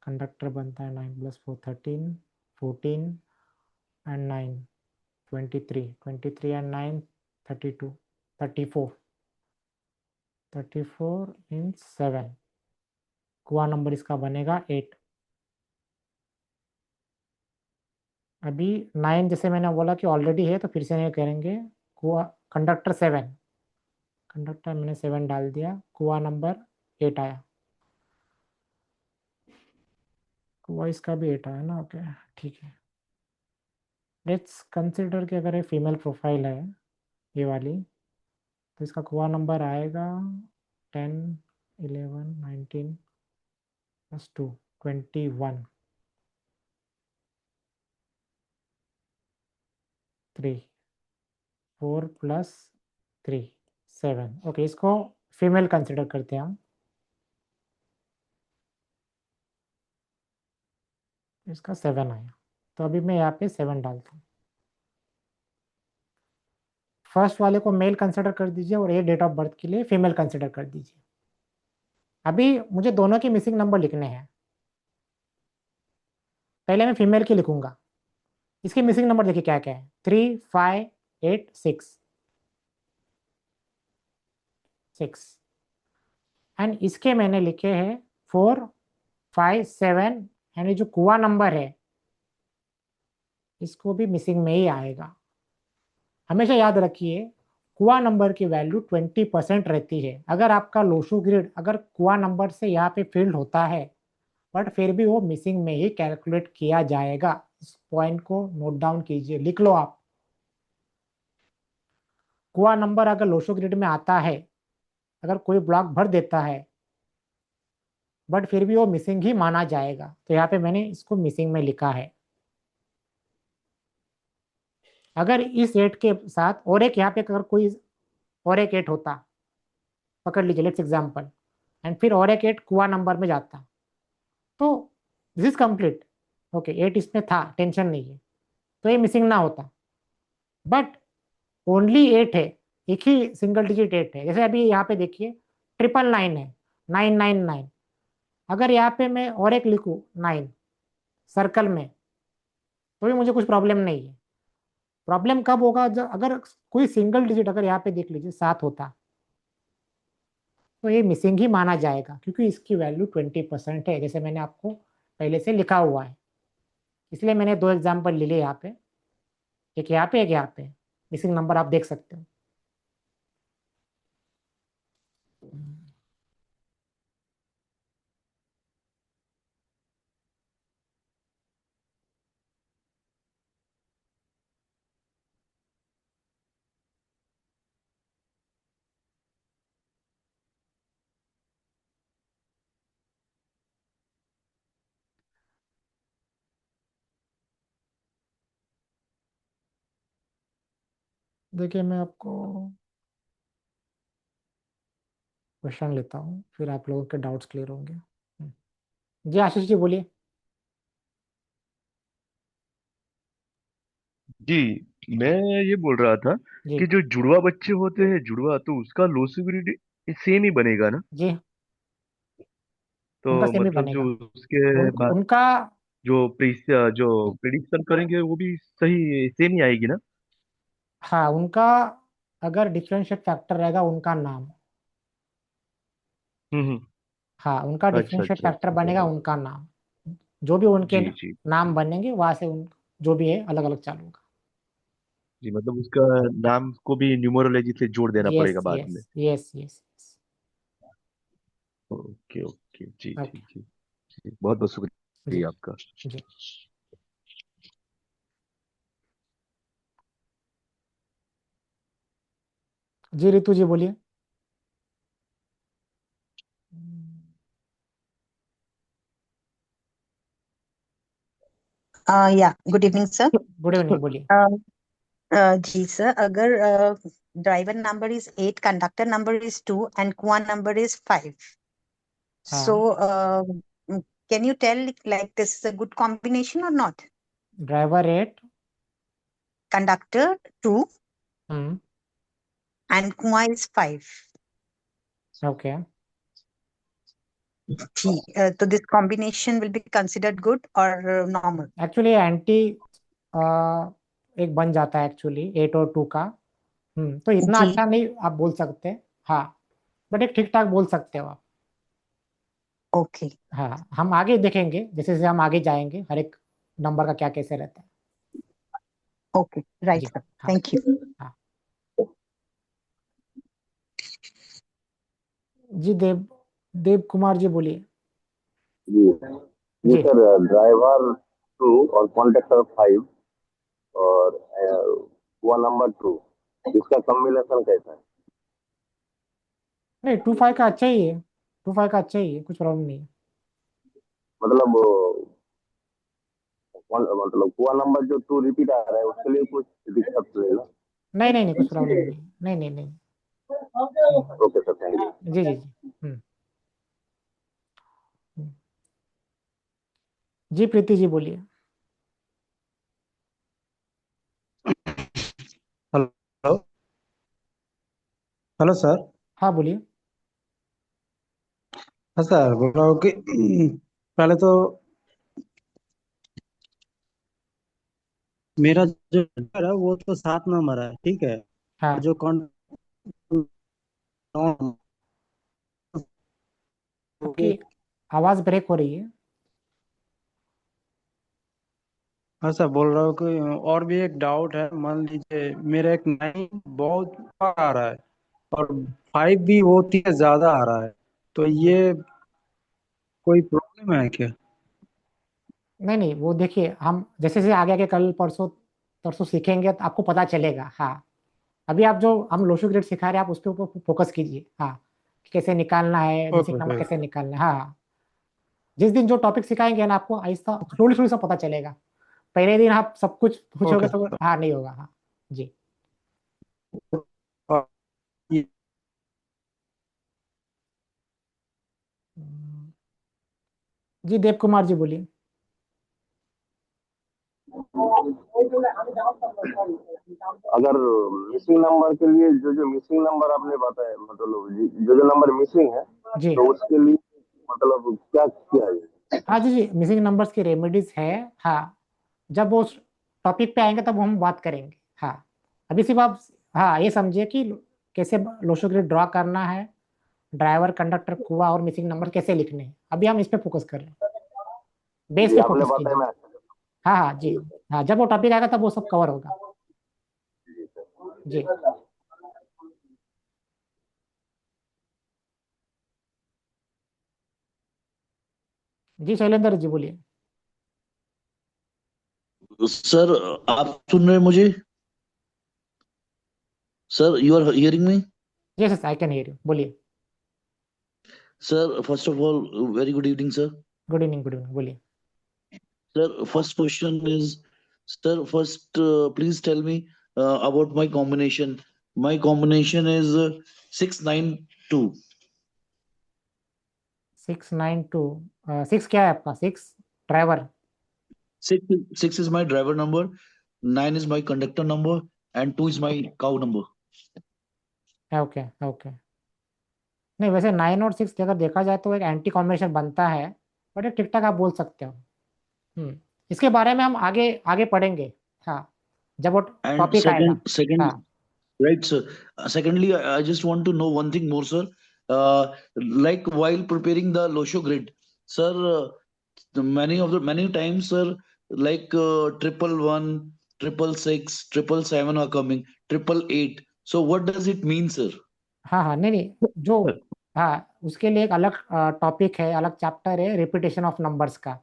कंडक्टर बनता है 9 + 4 13 14 एंड 9 23 एंड 9 32 34 इन 7 कुआ नंबर इसका बनेगा 8 अभी 9 जैसे मैंने बोला कि ऑलरेडी है, तो फिर से नहीं करेंगे। कुआ कंडक्टर 7, कंडक्टर मैंने 7 डाल दिया, कुआ नंबर 8 आया, कुआ इसका भी 8 आया ना। ओके ठीक है। लेट्स कंसिडर कि अगर ये फीमेल प्रोफाइल है ये वाली, तो इसका कुआ नंबर आएगा 10, 11, 19 प्लस 2, 21, 3, 4 प्लस 3, 7। ओके, इसको फीमेल कंसिडर करते हैं हम। इसका 7 आया, तो अभी मैं यहाँ पे 7 डालता हूँ। फर्स्ट वाले को मेल कंसिडर कर दीजिए और ये डेट ऑफ बर्थ के लिए फीमेल कंसिडर कर दीजिए। अभी मुझे दोनों के मिसिंग नंबर लिखने हैं। पहले मैं फीमेल की लिखूंगा। इसके मिसिंग नंबर देखिए क्या क्या है, 3, 5, 8, 6, 6। एंड इसके मैंने लिखे हैं 4, 5, 7। एंड ये जो कुआ नंबर है इसको भी मिसिंग में ही आएगा। हमेशा याद रखिए, कुआ नंबर की वैल्यू 20% रहती है। अगर आपका लोशो ग्रिड अगर कुआ नंबर से यहाँ पे फील्ड होता है, बट फिर भी वो मिसिंग में ही कैलकुलेट किया जाएगा। इस पॉइंट को नोट डाउन कीजिए, लिख लो आप। कुआ नंबर अगर लोशो ग्रिड में आता है, अगर कोई ब्लॉक भर देता है, बट फिर भी वो मिसिंग ही माना जाएगा। तो यहाँ पे मैंने इसको मिसिंग में लिखा है। अगर इस 8 के साथ और एक यहाँ पे अगर कोई और एक 8 होता, पकड़ लीजिए लेट्स एग्जांपल, एंड फिर और एक 8 कुआ नंबर में जाता, तो दिस इज कंप्लीट। ओके, 8 इसमें था, टेंशन नहीं है, तो ये मिसिंग ना होता। बट ओनली 8 है, एक ही सिंगल डिजिट 8 है। जैसे अभी यहाँ पे देखिए 999 है, 999। अगर यहाँ पे मैं और एक लिखूँ 9 सर्कल में, तो भी मुझे कुछ प्रॉब्लम नहीं है। प्रॉब्लम कब होगा, जब अगर कोई सिंगल डिजिट अगर यहाँ पे देख लीजिए 7 होता, तो ये मिसिंग ही माना जाएगा, क्योंकि इसकी वैल्यू 20% है, जैसे मैंने आपको पहले से लिखा हुआ है। इसलिए मैंने 2 एग्जाम्पल ले लिए यहाँ पे, एक यहाँ पे एक यहाँ पे। मिसिंग नंबर आप देख सकते हो। देखिए मैं आपको क्वेश्चन लेता हूँ, फिर आप लोगों के डाउट्स क्लियर होंगे। जी आशीष जी बोलिए। जी, मैं ये बोल रहा था जी कि जो जुड़वा बच्चे होते हैं, जुड़वा, तो उसका लोसिबिलिटी सेम ही बनेगा ना? जी, तो उनका सेम ही मतलब जो बनेगा। उसके बाद उनका जो प्रिडिक्शन करेंगे वो भी सही सेम ही आएगी ना? हाँ, उनका अगर डिफरेंशिएट फैक्टर रहेगा उनका नाम, हम्म। हाँ उनका अच्छा डिफरेंशिएट अच्छा फैक्टर अच्छा, बनेगा समझ। उनका नाम। जो भी उनके जी जी नाम जी। बनेंगे वहां से उन जो भी है अलग अलग चालू होगा। जी, मतलब उसका नाम को भी न्यूमरोलॉजी से जोड़ देना यस पड़ेगा बाद यस में। Yes yes. ओके ओके, जी जी ओके जी जी, बहुत बहुत जी शुक्रिया आपका। जी। जी रितु जी बोलिए। Yeah good evening sir. Good evening, बोलिए। जी सर, अगर driver number is 8, conductor number is 2 and kua number is 5, so हाँ, can you tell like this is a good combination or not? Driver 8, conductor 2 हम्म, and kua is 5। Okay. ठीक, तो this combination will be considered good or normal? Actually anti एक बन जाता है actually 8 और 2 का। तो इतना जी अच्छा नहीं आप बोल सकते। हाँ, बट एक ठीक ठाक बोल सकते हो आप। ओके। हाँ, हम आगे देखेंगे, जैसे जैसे हम आगे जाएंगे हर एक नंबर का क्या कैसे रहता है। ओके राइट जी सर, हाँ थैंक यू। हाँ जी देव कुमार जी बोलिए। जी जी जी सर, ड्राइवर 2 और कॉन्ट्रैक्टर 5 और हुआ नंबर 2, इसका कॉम्बिनेशन कैसा है? नहीं 2-5 का अच्छा ही है, 2-5 का अच्छा ही है, कुछ प्रॉब्लम नहीं है। मतलब मतलब हुआ नंबर जो 2 रिपीट आ रहा है उसके लिए कुछ दिक्कत तो नहीं ना? नहीं नहीं नहीं कुछ प्रॉब्लम नहीं है, नहीं नहीं नहीं। हम्म, ओके सर, थैंक यू। जी जी जी हम्म। जी प्रीति जी बोलिए। Hello hello sir. हाँ बोलिए। हाँ सर, बोल रहा हूँ कि पहले तो मेरा जो नंबर है वो तो 7 नंबर है, ठीक है। हाँ जो कौन आपकी आवाज ब्रेक हो रही है। हाँ सर, बोल रहा हूँ कि और भी एक डाउट है। मान लीजिए मेरा एक 9 बहुत आ रहा है और 5 भी बहुत ही ज्यादा आ रहा है, तो ये कोई प्रॉब्लम है क्या? नहीं नहीं वो देखिए, हम जैसे जैसे आगे आगे कल परसों परसों सीखेंगे तो आपको पता चलेगा। हाँ अभी आप जो हम लोशो ग्रेड सिखा रहे हैं आप उसके ऊपर फोकस कीजिए। हाँ कि कैसे निकालना है, ओके मिसिंग नंबर ओके। कैसे निकालना है। हाँ जिस दिन जो टॉपिक सिखाएंगे ना आपको आहिस्ता स्लोली स्लोली सब पता चलेगा। पहले दिन आप सब कुछ पूछोगे ओके तो हाँ नहीं होगा। हाँ जी और ये जी देव कुमार जी बोलिए। अगर मिसिंग नंबर के लिए जो जो मिसिंग नंबर आपने बताया, मतलब जो जो नंबर मिसिंग है जी तो उसके लिए मतलब क्या किया जाए? हाँ जी जी मिसिंग नंबर्स की रेमेडीज है। हाँ जब वो टॉपिक पे आएंगे तब हम बात करेंगे। हाँ अभी सिर्फ आप हाँ ये समझिए कि कैसे लोशो ग्रिड ड्रॉ करना है, ड्राइवर कंडक्टर कुआ और मिसिंग नंबर कैसे लिखने हैं, अभी हम इस पे फोकस कर रहे हैं। बेस जी पे आपने फोकस बताया, कीजिए। मैं हाँ हाँ जी हाँ जब वो टॉपिक आएगा तब वो सब कवर होगा। जी जी शैलेंद्र जी बोलिए। सर, आप सुन रहे हैं मुझे? Sir, you are hearing me? Yes yes I can hear you, बोलिए। Sir, first of all, very good evening sir. Good evening बोलिए। Sir, first question is, sir, first, please tell me about my combination. My combination is 692. 692 6 क्या है आपका? 6 driver. Six, six is my driver number, 9 is my conductor number, and 2 is my cow number. Okay okay. नहीं वैसे 9 और 6 अगर देखा जाए तो एक एंटी कॉम्बिनेशन बनता है, बट ये ठीक ठाक आप बोल सकते हो। इसके बारे में हम आगे आगे पढ़ेंगे। हाँ जब वो And टॉपिक आएगा। हाँ right, sir. Secondly, I just want to know one thing more, sir. Like while preparing the Losho grid, sir, many times, sir, like 111, 666, 777 are coming, 888. So what does it mean, sir? हाँ हाँ नहीं नहीं जो हाँ उसके लिए एक अलग टॉपिक है, अलग चैप्टर है रिपीटेशन ऑफ नंबर्स का।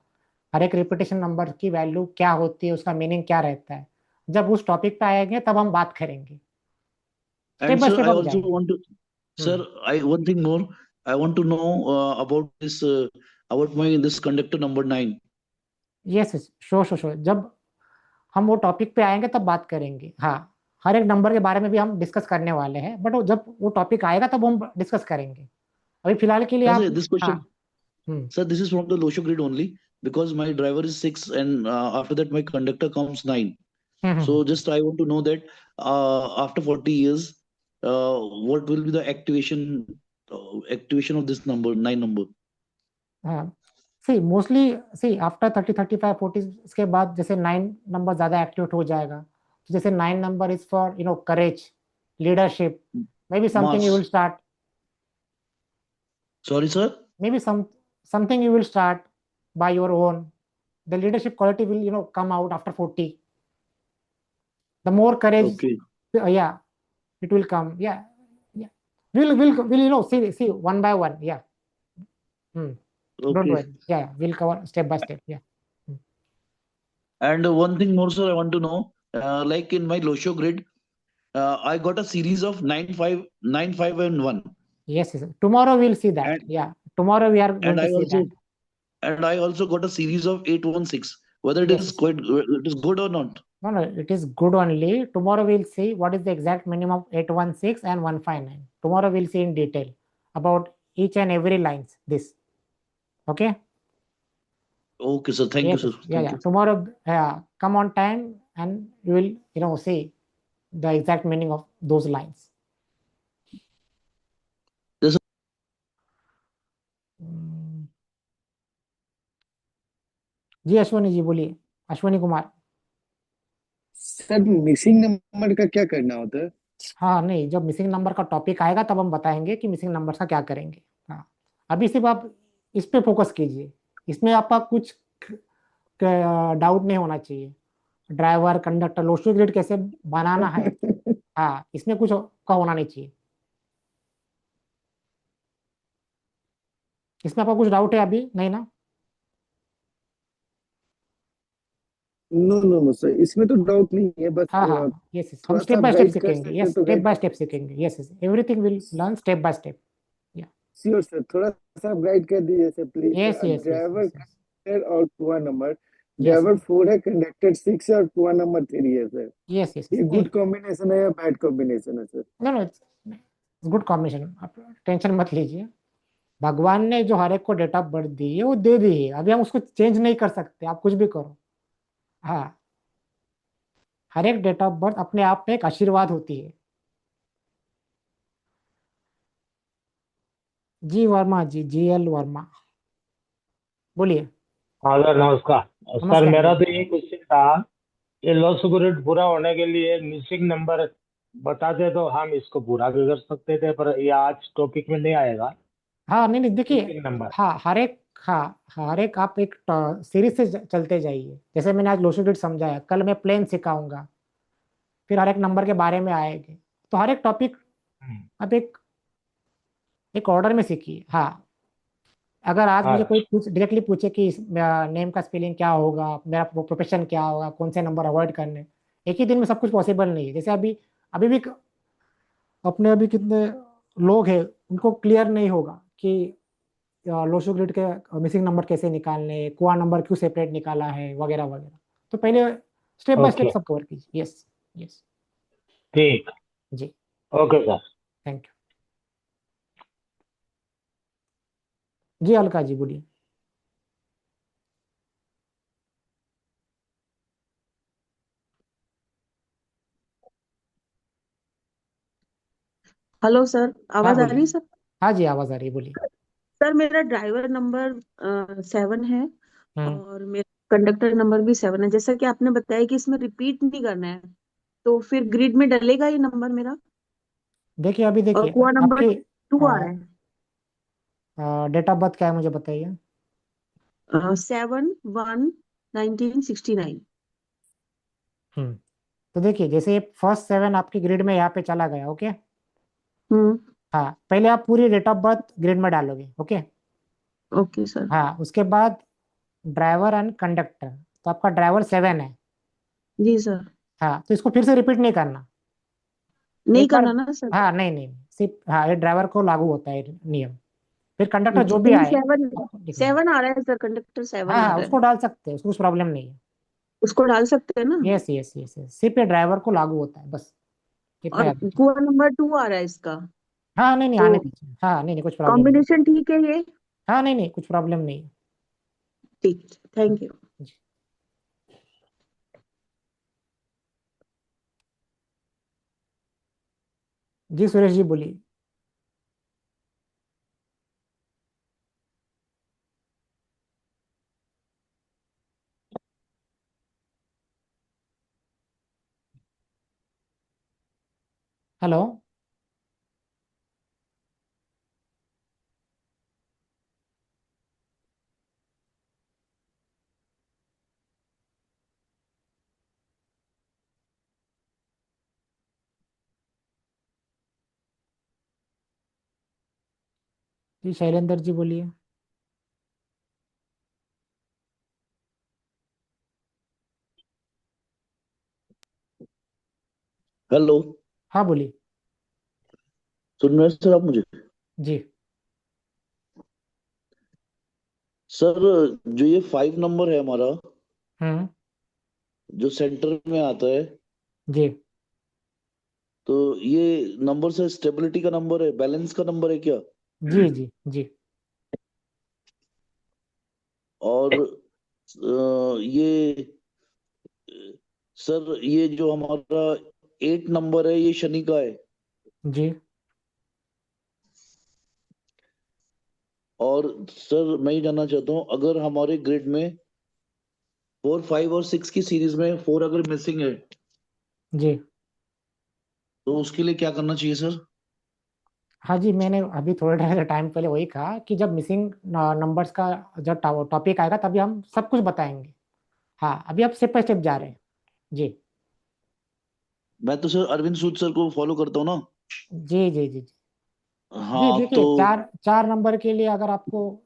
हर एक रिपीटेशन नंबर की वैल्यू क्या होती है, उसका मीनिंग क्या रहता है, जब उस टॉपिक पे आएंगे तब हम बात करेंगे। Step And by sir, step I हम also जाएंगे। want to, hmm sir, I one thing more. I want to know about this, about my this conductor number 9. Yes yes sure जब हम वो टॉपिक पे आएंगे तब बात करेंगे। हाँ हर एक नंबर के बारे में भी हम डिस्कस करने वाले हैं, बट जब वो टॉपिक आएगा तब हम डिस्कस करेंगे। अभी फिलहाल के लिए Sir, आप this हाँ question, sir, this is from the Losho grid only because my driver is 6 and after that my conductor comes 9. Hmm So just I want to know that after 40 years, what will be the activation of this number, 9 number? हाँ सी mostly सी after 30 35 40 इसके बाद जैसे 9 number ज्यादा activate हो जाएगा। तो जैसे 9 number is for courage, leadership, may be something you will Mass. Start, Sorry, sir. May be something you will start by your own. The leadership quality will come out after 40. The more courage, Okay. yeah, it will come. Yeah, yeah. We'll see one by one. Yeah. Don't Okay. worry. Yeah, we'll cover step by step. Yeah. And one thing more, sir, I want to know, like in my Losho grid, I got a series of 9, 5, and 1. Yes, yes. Tomorrow we'll see that. And Yeah. Tomorrow we are and going to I see also that. and I also got a series of 816. Whether it is Yes. it is good or not. No, it is good only. Tomorrow we'll see what is the exact minimum of 816 and 159. Tomorrow we'll see in detail about each and every lines. This. Okay. Okay, sir. Thank you, Yes. sir. Yes. Yeah. Thank Yeah. you. Tomorrow, come on time, and you will see the exact meaning of those lines. Yes, sir. जी अश्वनी जी बोलिए, Ashwani Kumar. Sir missing number का क्या करना होता है? हाँ नहीं, जब missing number का टॉपिक आएगा तब हम बताएंगे कि मिसिंग नंबर का क्या करेंगे। हाँ, अभी सिर्फ आप इस पे फोकस कीजिए, इसमें आपका कुछ डाउट नहीं होना चाहिए। ड्राइवर, कंडक्टर, लोशो ग्रिड कैसे बनाना है, हाँ, इसमें कुछ का होना नहीं चाहिए। इसमें आपका कुछ डाउट है अभी नहीं ना? नो नो नो सर, इसमें तो डाउट नहीं है, बस हाँ हाँ, यस यस, हम थोड़ा स्टेप सा बाय स्टेप गाइड कर सीखेंगे। सकते यस, तो स्टेप गाइड बाय स्टेप सीखेंगे। Yes yes, everything will learn step by step. या श्योर सर, थोड़ा सा आप गाइड कर दीजिए sir please. Yes yes yes driver, conductor और कुआ नंबर। यस ड्राइवर 4 है, कंडक्टर 6 है और कुआ नंबर 3 है सर। Yes yes. ये गुड कॉम्बिनेशन है या बैड कॉम्बिनेशन है sir? No no, it's good combination, आप टेंशन मत लीजिए। भगवान ने जो हर एक को डेट ऑफ बर्थ दी है वो दे दी है, अभी हम उसको चेंज नहीं कर सकते, आप कुछ भी करो। हाँ, हर एक डेट ऑफ बर्थ अपने आप में एक आशीर्वाद होती है। जी वर्मा जी, GL वर्मा, बोलिए। हाँ सर, नमस्कार। सर नमस्कार मेरा जी। तो यही क्वेश्चन था, ये लॉ सिक्योरिटी पूरा होने के लिए मिसिंग नंबर बताते तो हम इसको पूरा भी कर सकते थे, पर ये आज टॉपिक में नहीं आएगा हाँ नहीं नहीं, देखिए, मिसिंग नंबर। हाँ हर एक आप एक सीरीज से चलते जाइए। जैसे मैंने आज लोशो ग्रिड समझाया, कल मैं प्लेन सिखाऊंगा, फिर हर एक नंबर के बारे में आएंगे। तो हर एक टॉपिक आप एक ऑर्डर में सीखिए। हाँ, अगर आज मुझे कोई डायरेक्टली पूछे कि नेम का स्पेलिंग क्या होगा, मेरा प्रोफेशन क्या होगा, कौन से नंबर अवॉइड करने, एक ही दिन में सब कुछ पॉसिबल नहीं है। जैसे अभी अभी भी अपने अभी कितने लोग हैं उनको क्लियर नहीं होगा कि लोशो ग्रिड के मिसिंग नंबर कैसे निकालने, कुआ नंबर क्यों सेपरेट निकाला है, वगैरह वगैरह। तो पहले स्टेप बाय स्टेप ओके, सब कवर कीजिए। यस यस ठीक, जी, ओके सर। थैंक यू जी। अलका जी बोलिए। हेलो सर, हाँ आवाज आ रही है बोलिए। सर? हाँ जी, आवाज आ रही है, बोलिए। सर मेरा ड्राइवर नंबर 7 है हम्म और मेरा कंडक्टर नंबर भी 7 है। जैसा कि आपने बताया कि इसमें रिपीट नहीं करना है, तो फिर ग्रिड में डलेगा ये नंबर मेरा। देखिए, अभी और देखिए कुआ नंबर आपके 2 आ रहा है। डेट ऑफ बर्थ क्या है मुझे बताइए। 7/1/1969। तो देखिए, जैसे फर्स्ट 7 आपकी ग्रिड में यहाँ पे चला गया। ओके, हम्म। हाँ, पहले आप पूरी डेट ऑफ बर्थ ग्रिड में डालोगे। Okay, okay sir. हाँ, उसके बाद ड्राइवर एंड कंडक्टर, तो आपका ड्राइवर 7 है। जी सर। हाँ, तो इसको फिर से रिपीट नहीं करना, नहीं एक बार। करना ना सर? हाँ नहीं नहीं, सिर्फ हाँ, ये ड्राइवर को लागू होता है नियम। फिर कंडक्टर जो अच्छा, भी नहीं, आए 7 आपको लिखना है। 7 आ रहा है सर, कंडक्टर 7 हाँ आ हाँ, रहा उसको है। डाल सकते हैं, उसको कुछ प्रॉब्लम नहीं है। उसको डाल सकते हैं ना? यस यस यस यस, सिर्फ ये ड्राइवर को लागू होता है, बस इतना और याद रखिए। कुआ नंबर 2 आ रहा है इसका, हाँ नहीं नहीं, तो आने दीजिए। हाँ नहीं नहीं, कुछ प्रॉब्लम नहीं। कॉम्बिनेशन ठीक है ये? हाँ नहीं नहीं, कुछ प्रॉब्लम नहीं है। ठीक, थैंक यू। जी जी, सुरेश जी बोलिए। हेलो। जी शैलेंद्र जी बोलिए। हेलो। हाँ बोलिए। सुन रहे हैं सर आप मुझे? जी। सर जो ये 5 नंबर है हमारा, हम्म। जो सेंटर में आता है, जी तो ये नंबर सर स्टेबिलिटी का नंबर है, बैलेंस का नंबर है क्या? जी जी जी। और ये सर ये जो हमारा 8 नंबर है, ये शनि का है। जी और सर मैं ये जानना चाहता हूँ, अगर हमारे ग्रिड में 4, 5 और 6 की सीरीज में 4 अगर मिसिंग है, जी। तो उसके लिए क्या करना चाहिए सर? हाँ जी, मैंने अभी थोड़े टाइम पहले वही कहा कि जब मिसिंग नंबर्स का जब टॉपिक आएगा तभी हम सब कुछ बताएंगे। हाँ, अभी आप स्टेप बाय स्टेप जा रहे हैं। जी मैं तो सर अरविंद सूद सर को फॉलो करता हूँ ना। जी जी जी। जी हाँ देखिए, तो चार चार नंबर के लिए अगर आपको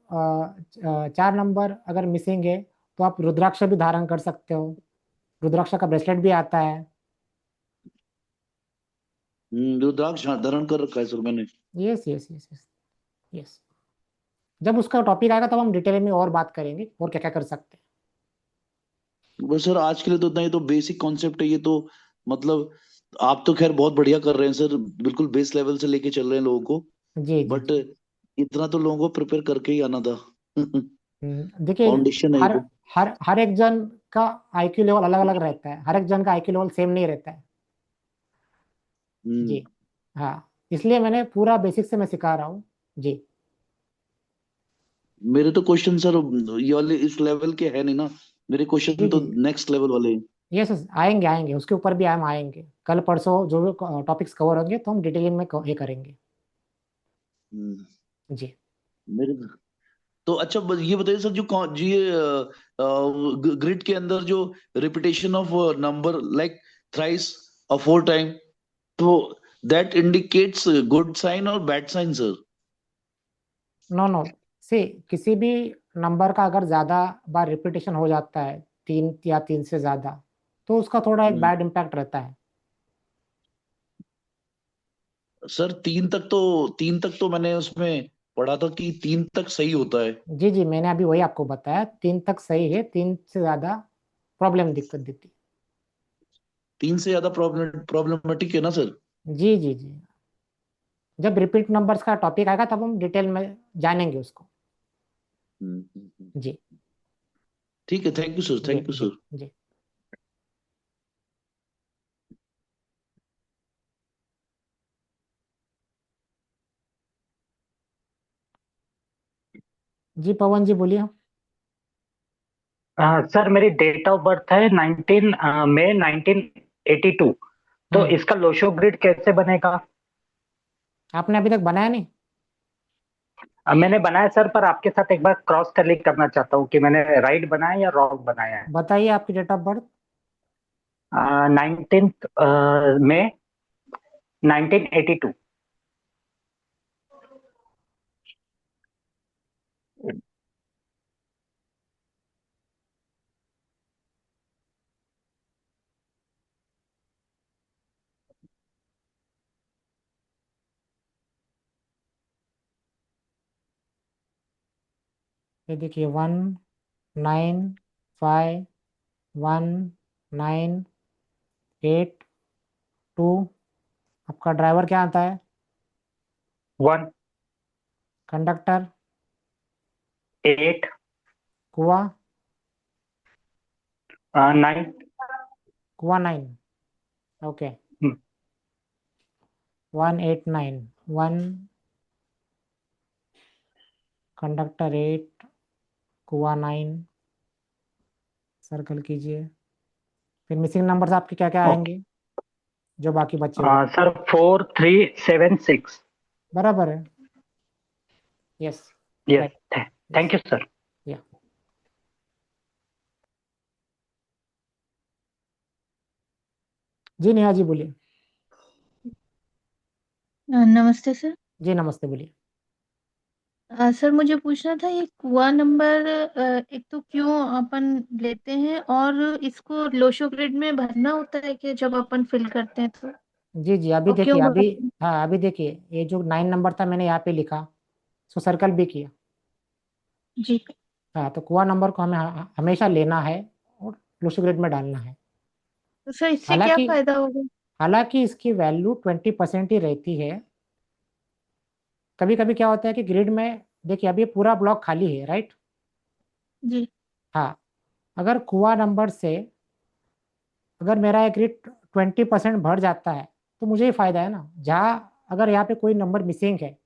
चार नंबर अगर मिसिंग है तो आप रुद्राक्ष भी धारण कर सकते हो। रुद्राक्ष का ब्रेसलेट भी आता है। रुद्राक्ष धारण कर रखा है सर मैंने। Yes yes yes yes yes. जब उसका टॉपिक आएगा तब हम डिटेल में और बात करेंगे और क्या क्या कर सकते बस सर आज के लिए तो इतना, ही तो बेसिक कॉन्सेप्ट है ये तो। मतलब आप तो खैर बहुत बढ़िया कर रहे हैं सर, बिल्कुल बेस लेवल से लेके चल रहे हैं लोगों को। हैं। जी जी बट जी। इतना तो लोगों को प्रिपेयर करके ही आना था। देखिए, फाउंडेशन है ये हर तो। हर एक जन का आईक्यू लेवल अलग अलग रहता है। हर एक जन का आईक्यू लेवल सेम नहीं रहता है। हम्म। जी हाँ, इसलिए मैंने पूरा बेसिक से मैं सिखा रहा हूँ। जी मेरे तो क्वेश्चन सर ये वाले इस लेवल के है नहीं ना, मेरे जी क्वेश्चन तो जी। नेक्स्ट लेवल वाले हैं। यस यस, आएंगे आएंगे, उसके ऊपर भी हम आएंगे। कल परसों जो भी टॉपिक्स कवर होंगे तो हम डिटेलिंग में ये करेंगे। हम्म, जी मेरे तो अच्छा बस ये बताइए सर, जो जी ये ग्रिड के अंदर जो repetition of number like thrice और 4 टाइम, तो दैट इंडिकेट्स गुड साइन और bad sign sir? No no, से किसी भी नंबर का अगर ज्यादा बार रिपीटेशन हो जाता है, तीन या तीन से ज्यादा, तो उसका थोड़ा एक बैड इम्पैक्ट रहता है। सर 3 तक तो मैंने उसमें पढ़ा था कि 3 तक सही होता है। जी जी, मैंने अभी वही आपको बताया, तीन तक सही है, तीन से ज्यादा प्रॉब्लम दिक्कत देती 3 से ज्यादा प्रॉब्लमेटिक है ना सर? है। जी जी जी। जब रिपीट नंबर्स का टॉपिक आएगा तब हम डिटेल में जानेंगे उसको। जी ठीक है, थैंक यू सर, जी थैंक यू जी सर। जी। जी पवन जी बोलिए। सर मेरी डेट ऑफ बर्थ है 19 मई 1982। तो हम्म। इसका लोशो ग्रिड कैसे बनेगा? आपने अभी तक बनाया नहीं? मैंने बनाया सर, पर आपके साथ एक बार क्रॉस टैली करना चाहता हूँ कि मैंने राइट बनाया या रॉन्ग बनाया है। बताइए आपकी डेट ऑफ बर्थ। 19 मई 1982। ये देखिए, 195198 2। आपका ड्राइवर क्या आता है? 1 कंडक्टर? 8 कुआ? 9। कुआ 9। ओके। 189 1। कंडक्टर 8, कुआ 9। सर्कल कीजिए। फिर मिसिंग नंबर्स आपके क्या क्या ओके आएंगे जो बाकी बचे हुए? सर 4376। बराबर है। Yes. Yes, right. Thank yes. You sir. या। जी नेहा जी बोलिए। नमस्ते सर। जी नमस्ते बोलिए। सर मुझे पूछना था ये कुआ नंबर एक तो क्यों अपन लेते हैं और इसको लोशो ग्रिड में भरना होता है कि जब अपन फिल करते हैं तो जी जी, अभी और क्यों देखिए, अभी, भरते हैं? हाँ अभी देखिए, ये जो 9 नंबर था मैंने यहाँ पे लिखा, इसको सर्कल भी किया। जी। हाँ, तो कुआ नंबर को हमें हमेशा लेना है और लोशो ग्रिड में डालना है। तो सर इससे क्या हालांकि फायदा होगा? हालांकि इसकी वैल्यू 20% ही रहती है। कभी कभी क्या होता है कि ग्रिड में, देखिए अभी ये पूरा ब्लॉक खाली है, राइट। जी। हाँ, अगर कुआ नंबर से अगर मेरा एक ग्रिड 20% भर जाता है तो मुझे ही फायदा है ना। जहाँ अगर यहाँ पे कोई नंबर मिसिंग है,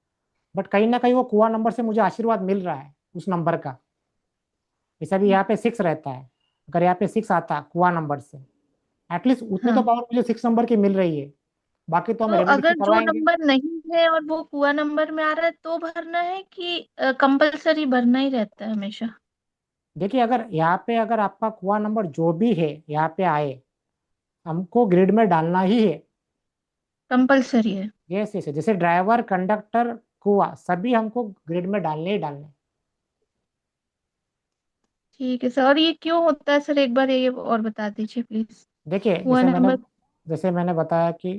बट कहीं ना कहीं वो कुआ नंबर से मुझे आशीर्वाद मिल रहा है उस नंबर का। जैसे अभी यहाँ पे 6 रहता है, अगर यहाँ पे 6 आता कुआ नंबर से, एटलीस्ट उतनी तो हाँ, पावर मुझे 6 नंबर की मिल रही है। बाकी तो हम तो रेमेडी अगर जो करवाएंगे। नंबर नहीं है और वो कुआ नंबर में आ रहा है तो भरना है कि कंपलसरी भरना ही रहता है हमेशा? देखिए, अगर यहाँ पे अगर आपका कुआ नंबर जो भी है यहाँ पे आए, हमको ग्रिड में डालना ही है। कंपलसरी है? यस यस, जैसे ड्राइवर, कंडक्टर, कुआ, सभी हमको ग्रिड में डालने ही डालने। ठीक है सर। और ये क्यों होता है सर, एक बार ये और बता दीजिए प्लीज। देखिए, कुआ नंबर। जैसे मैंने बताया कि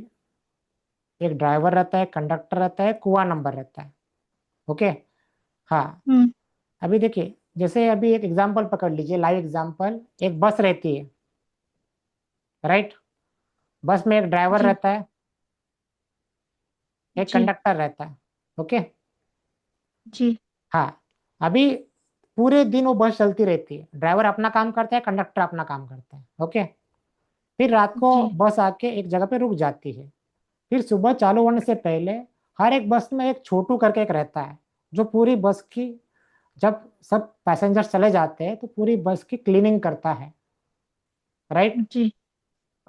एक ड्राइवर रहता है, कंडक्टर रहता है, कुआ नंबर रहता है। ओके। हाँ, हम्म। अभी देखिए, जैसे अभी एक एग्जांपल पकड़ लीजिए, लाइव एग्जांपल। एक बस रहती है, राइट। बस में एक ड्राइवर जी। रहता है, एक जी। कंडक्टर रहता है। ओके। जी। हाँ, अभी पूरे दिन वो बस चलती रहती है, ड्राइवर अपना काम करता है, कंडक्टर अपना काम करता है। ओके। फिर रात को जी। बस आके एक जगह पे रुक जाती है। फिर सुबह चालू होने से पहले हर एक बस में एक छोटू करके एक रहता है, जो पूरी बस की, जब सब पैसेंजर चले जाते हैं तो पूरी बस की क्लीनिंग करता है, राइट। जी।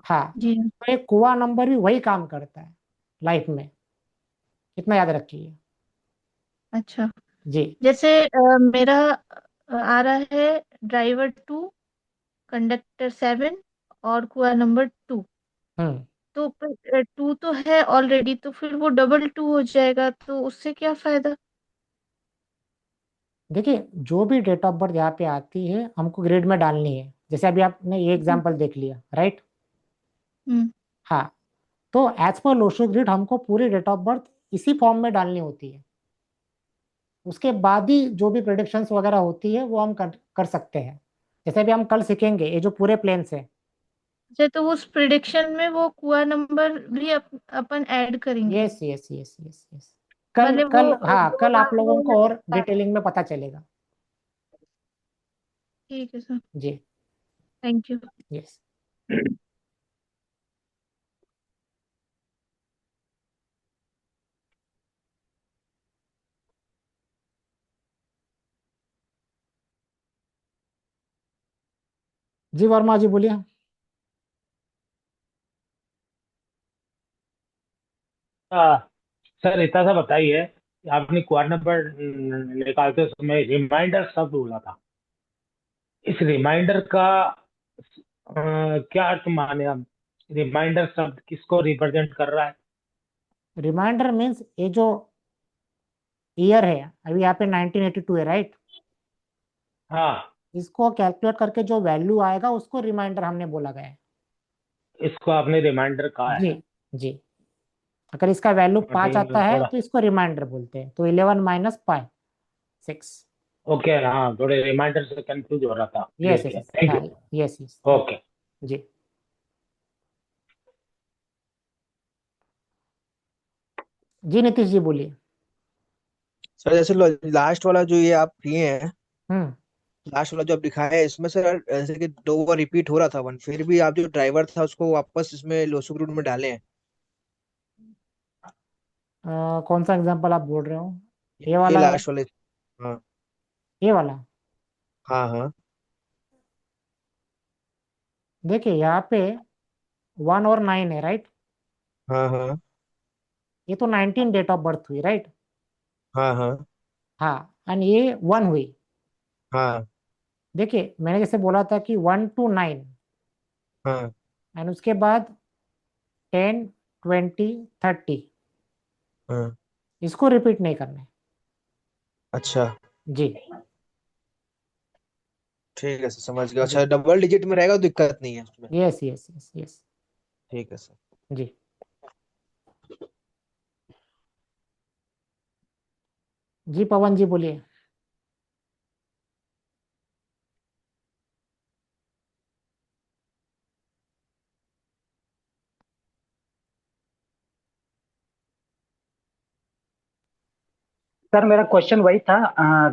हाँ, जी। तो एक कुआ नंबर भी वही काम करता है लाइफ में, इतना याद रखिए। अच्छा। जी। जैसे मेरा आ रहा है ड्राइवर 2, कंडक्टर 7 और कुआ नंबर 2। हम्म। तो 2 तो है ऑलरेडी, तो फिर वो डबल 2 हो जाएगा, तो उससे क्या फायदा? देखिए, जो भी डेट ऑफ बर्थ यहाँ पे आती है हमको ग्रिड में डालनी है। जैसे अभी आपने ये हम्म। एग्जांपल देख लिया, राइट। हम्म। हाँ, तो एज पर लोशो ग्रिड हमको पूरी डेट ऑफ बर्थ इसी फॉर्म में डालनी होती है। उसके बाद ही जो भी प्रिडिक्शंस वगैरह होती है वो हम कर सकते हैं। जैसे भी हम कल सीखेंगे, ये जो पूरे प्लेन से। अच्छा, तो उस प्रिडिक्शन में वो कुआ नंबर भी अपन ऐड करेंगे? Yes yes yes yes yes. कल मतलब वो कल हाँ, दो कल बार आप लोगों वो को और लगता है। डिटेलिंग में पता चलेगा। ठीक है सर। जी। Thank you. यस। जी वर्मा जी, बोलिए। हाँ सर, इतना सा बताइए, आपने क्वार नंबर निकालते समय रिमाइंडर शब्द बोला था। इस रिमाइंडर का क्या अर्थ माने हम? रिमाइंडर शब्द किसको रिप्रेजेंट कर रहा है? रिमाइंडर मीन्स ये जो ईयर है, अभी यहाँ पे 1982 है, राइट। हाँ, इसको कैलकुलेट करके जो वैल्यू आएगा उसको रिमाइंडर हमने बोला गया है। इसको आपने रिमाइंडर कहा जी। है। जी, अगर इसका वैल्यू हाँ, 5 ठीक आता है, है थोड़ा। तो इसको रिमाइंडर बोलते हैं। तो 11 माइनस पाई 6। ओके, हाँ, थोड़े रिमाइंडर से कंफ्यूज हो रहा था। यस क्लियर यस किया, यस, थैंक हाँ। यू। Yes yes. ओके। जी। जी नीतीश जी, बोलिए। सर जैसे लास्ट वाला जो ये आप किए हैं, हम्म। लास्ट वाला जो आप दिखाए हैं इसमें सर, जैसे कि 2 बार रिपीट हो रहा था वन, फिर भी आप जो ड्राइवर था उसको वापस इसमें लोसो ग्रुप में डाले हैं। कौन सा एग्जांपल आप बोल रहे हो? ये ये वाला? लास्ट वाले। हाँ। ये वाला? हाँ हाँ। देखिए, यहाँ पे 1 और 9 है, राइट। हाँ हाँ। ये तो 19 डेट ऑफ बर्थ हुई, राइट। हाँ हाँ। हाँ, एंड ये 1 हुई। हाँ देखिए, मैंने जैसे बोला था कि 1 to 9, हाँ। एंड उसके बाद 10, 20, 30, हाँ। इसको रिपीट नहीं करना है। अच्छा जी ठीक है सर, समझ गया। जी। अच्छा, डबल डिजिट में रहेगा तो दिक्कत नहीं है उसमें। Yes yes yes yes. ठीक है सर। जी जी पवन जी बोलिए। सर मेरा क्वेश्चन वही था,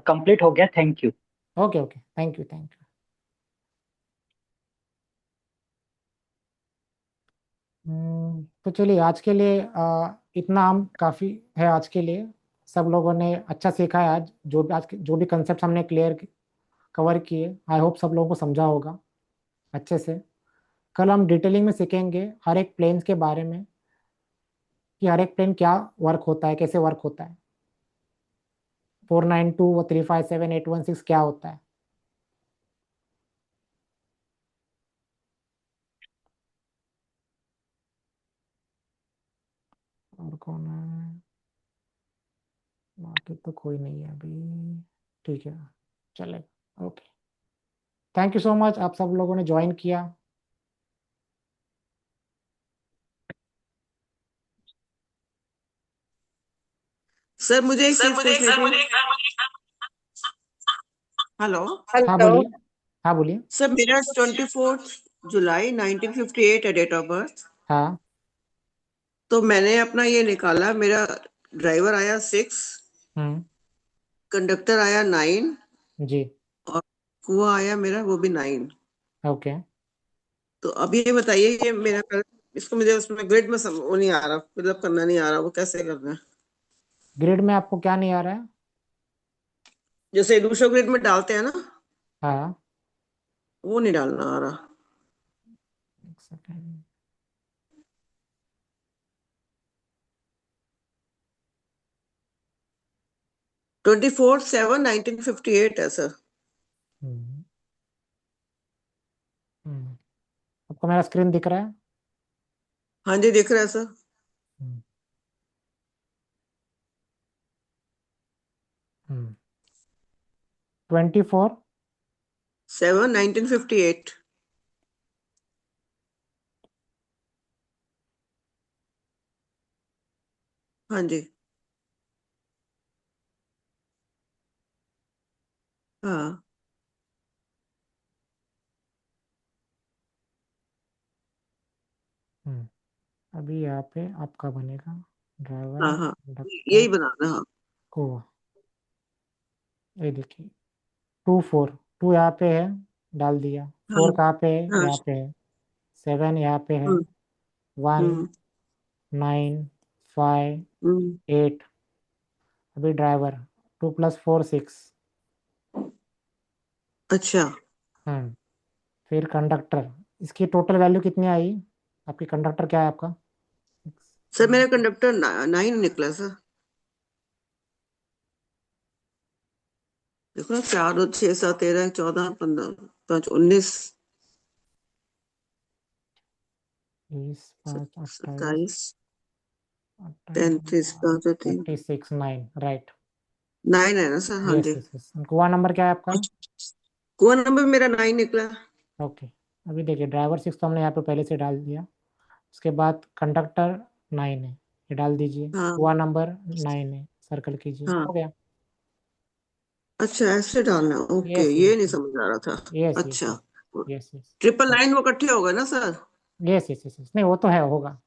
कंप्लीट हो गया, thank you. Okay okay, thank you thank you. तो चलिए आज के लिए इतना हम काफ़ी है आज के लिए। सब लोगों ने अच्छा सीखा है आज, जो भी कंसेप्ट हमने कवर किए, आई होप सब लोगों को समझा होगा अच्छे से। कल हम डिटेलिंग में सीखेंगे हर एक प्लेन्स के बारे में, कि हर एक प्लेन क्या वर्क होता है, कैसे वर्क होता है। 492 357 816 क्या होता है। और कौन है, बाकी तो कोई नहीं है अभी। ठीक है, चलेगा, okay. Thank you so much, आप सब लोगों ने ज्वाइन किया। सर मुझे एक चीज पूछनी थी। हेलो। हाँ बोलिए। हाँ बोलिए। सर मेरा 24 जुलाई 1958 है डेट ऑफ बर्थ। हाँ तो मैंने अपना ये निकाला, मेरा ड्राइवर आया 6, कंडक्टर आया 9 जी और कुआ आया मेरा वो भी 9। ओके। तो अब ये बताइए, ये मेरा इसको मुझे उसमें ग्रिड में वो नहीं आ रहा, फिलअप करना नहीं आ रहा, वो कैसे करना है? ग्रिड में आपको क्या नहीं आ रहा है। जैसे दूसरे ग्रिड में डालते हैं ना, हाँ वो नहीं डालना आ रहा। एक सेकेंड। ट्वेंटी फोर 7 1958 है सर। आपको मेरा स्क्रीन दिख रहा है। हाँ जी दिख रहा है सर। 24 7 1958। हाँ जी। हाँ अभी यहाँ पे आपका बनेगा ड्राइवर हाँ हाँ, कंडक्टर यही बनाना। हाँ को। ये देखिए 24, 2 यहाँ पे है, डाल दिया। हाँ 4 कहाँ पे है, हाँ। यहाँ पे है। 7 यहाँ पे है। हम्म 1 हम्म 9 5 हम्म। 8। अभी ड्राइवर 2 + 4 6। अच्छा फिर कंडक्टर, इसकी टोटल वैल्यू कितनी आई। आपकी कंडक्टर क्या है आपका। सर मेरा कंडक्टर 9 निकला सर। देखो ना, 4 और 6 7 13 14 15 5 19 20 5 28 27 35 5 और 3 36 9 राइट। 9 है ना सर? हाँ यस जी। Yes yes. कुआ नंबर क्या है आपका। कुआ नंबर मेरा 9 निकला। ओके। अभी देखिए ड्राइवर 6 तो हमने यहाँ पे पहले से डाल दिया। उसके बाद कंडक्टर 9 है, ये डाल दीजिए। हाँ कुआ नंबर 9 है, सर्कल कीजिए, हाँ। हो गया। अच्छा ऐसे डालना, ओके, यस ये यस नहीं समझ आ रहा था। यस यस अच्छा, यस यस ट्रिपल लाइन वो इकट्ठे हो गए ना सर? Yes yes yes. नहीं वो तो है, होगा।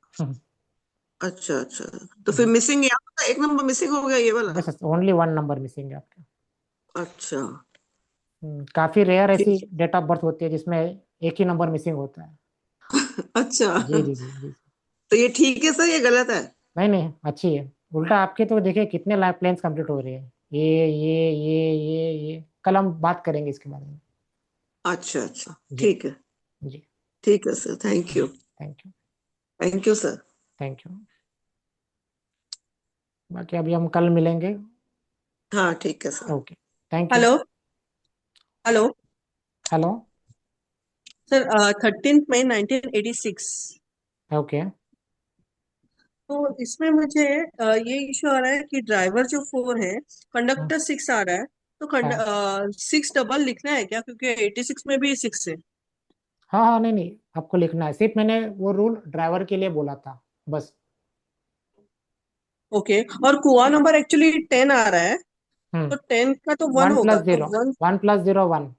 अच्छा अच्छा। तो फिर मिसिंग यहाँ था, एक नंबर मिसिंग हो गया ये वाला। यस ओनली 1 नंबर मिसिंग है आपका। अच्छा काफी रेयर ठीक। ऐसी डेट ऑफ बर्थ होती है जिसमें एक ही नंबर मिसिंग होता है। अच्छा जी जी जी जी। तो ये ठीक है सर, ये गलत है? नहीं नहीं, अच्छी है। उल्टा आपके तो देखिए कितने लाइफ प्लान्स कंप्लीट हो रहे हैं। ये कल हम बात करेंगे इसके बारे में। अच्छा अच्छा जी ठीक है। जी ठीक है सर, थैंक जी। You. Thank you thank you sir. Thank you. बाकी अभी हम कल मिलेंगे। हाँ ठीक है sir. Okay thank you. Hello. Hello hello. Sir, 13 मई 1986। ओके तो इसमें मुझे ये इशू आ रहा है कि ड्राइवर जो 4 है, कंडक्टर 6 आ रहा है, तो 6 डबल लिखना है क्या, क्योंकि 86 में भी 6 है। हाँ हाँ, नहीं नहीं, आपको लिखना है, सिर्फ मैंने वो रूल ड्राइवर के लिए बोला था बस। ओके, और कुआ नंबर एक्चुअली 10 आ रहा है, तो 10 का तो 1 1 होगा, + तो 0, 1, 1 + 0 1।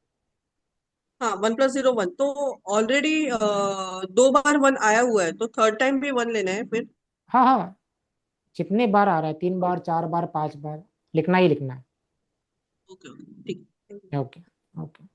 हाँ 1 + 0 1, तो ऑलरेडी 2 बार 1 आया हुआ है, तो थर्ड टाइम भी 1 लेना है फिर। हाँ हाँ, जितने बार आ रहा है, 3 बार 4 बार 5 बार लिखना ही लिखना है। ओके ठीक। Okay okay.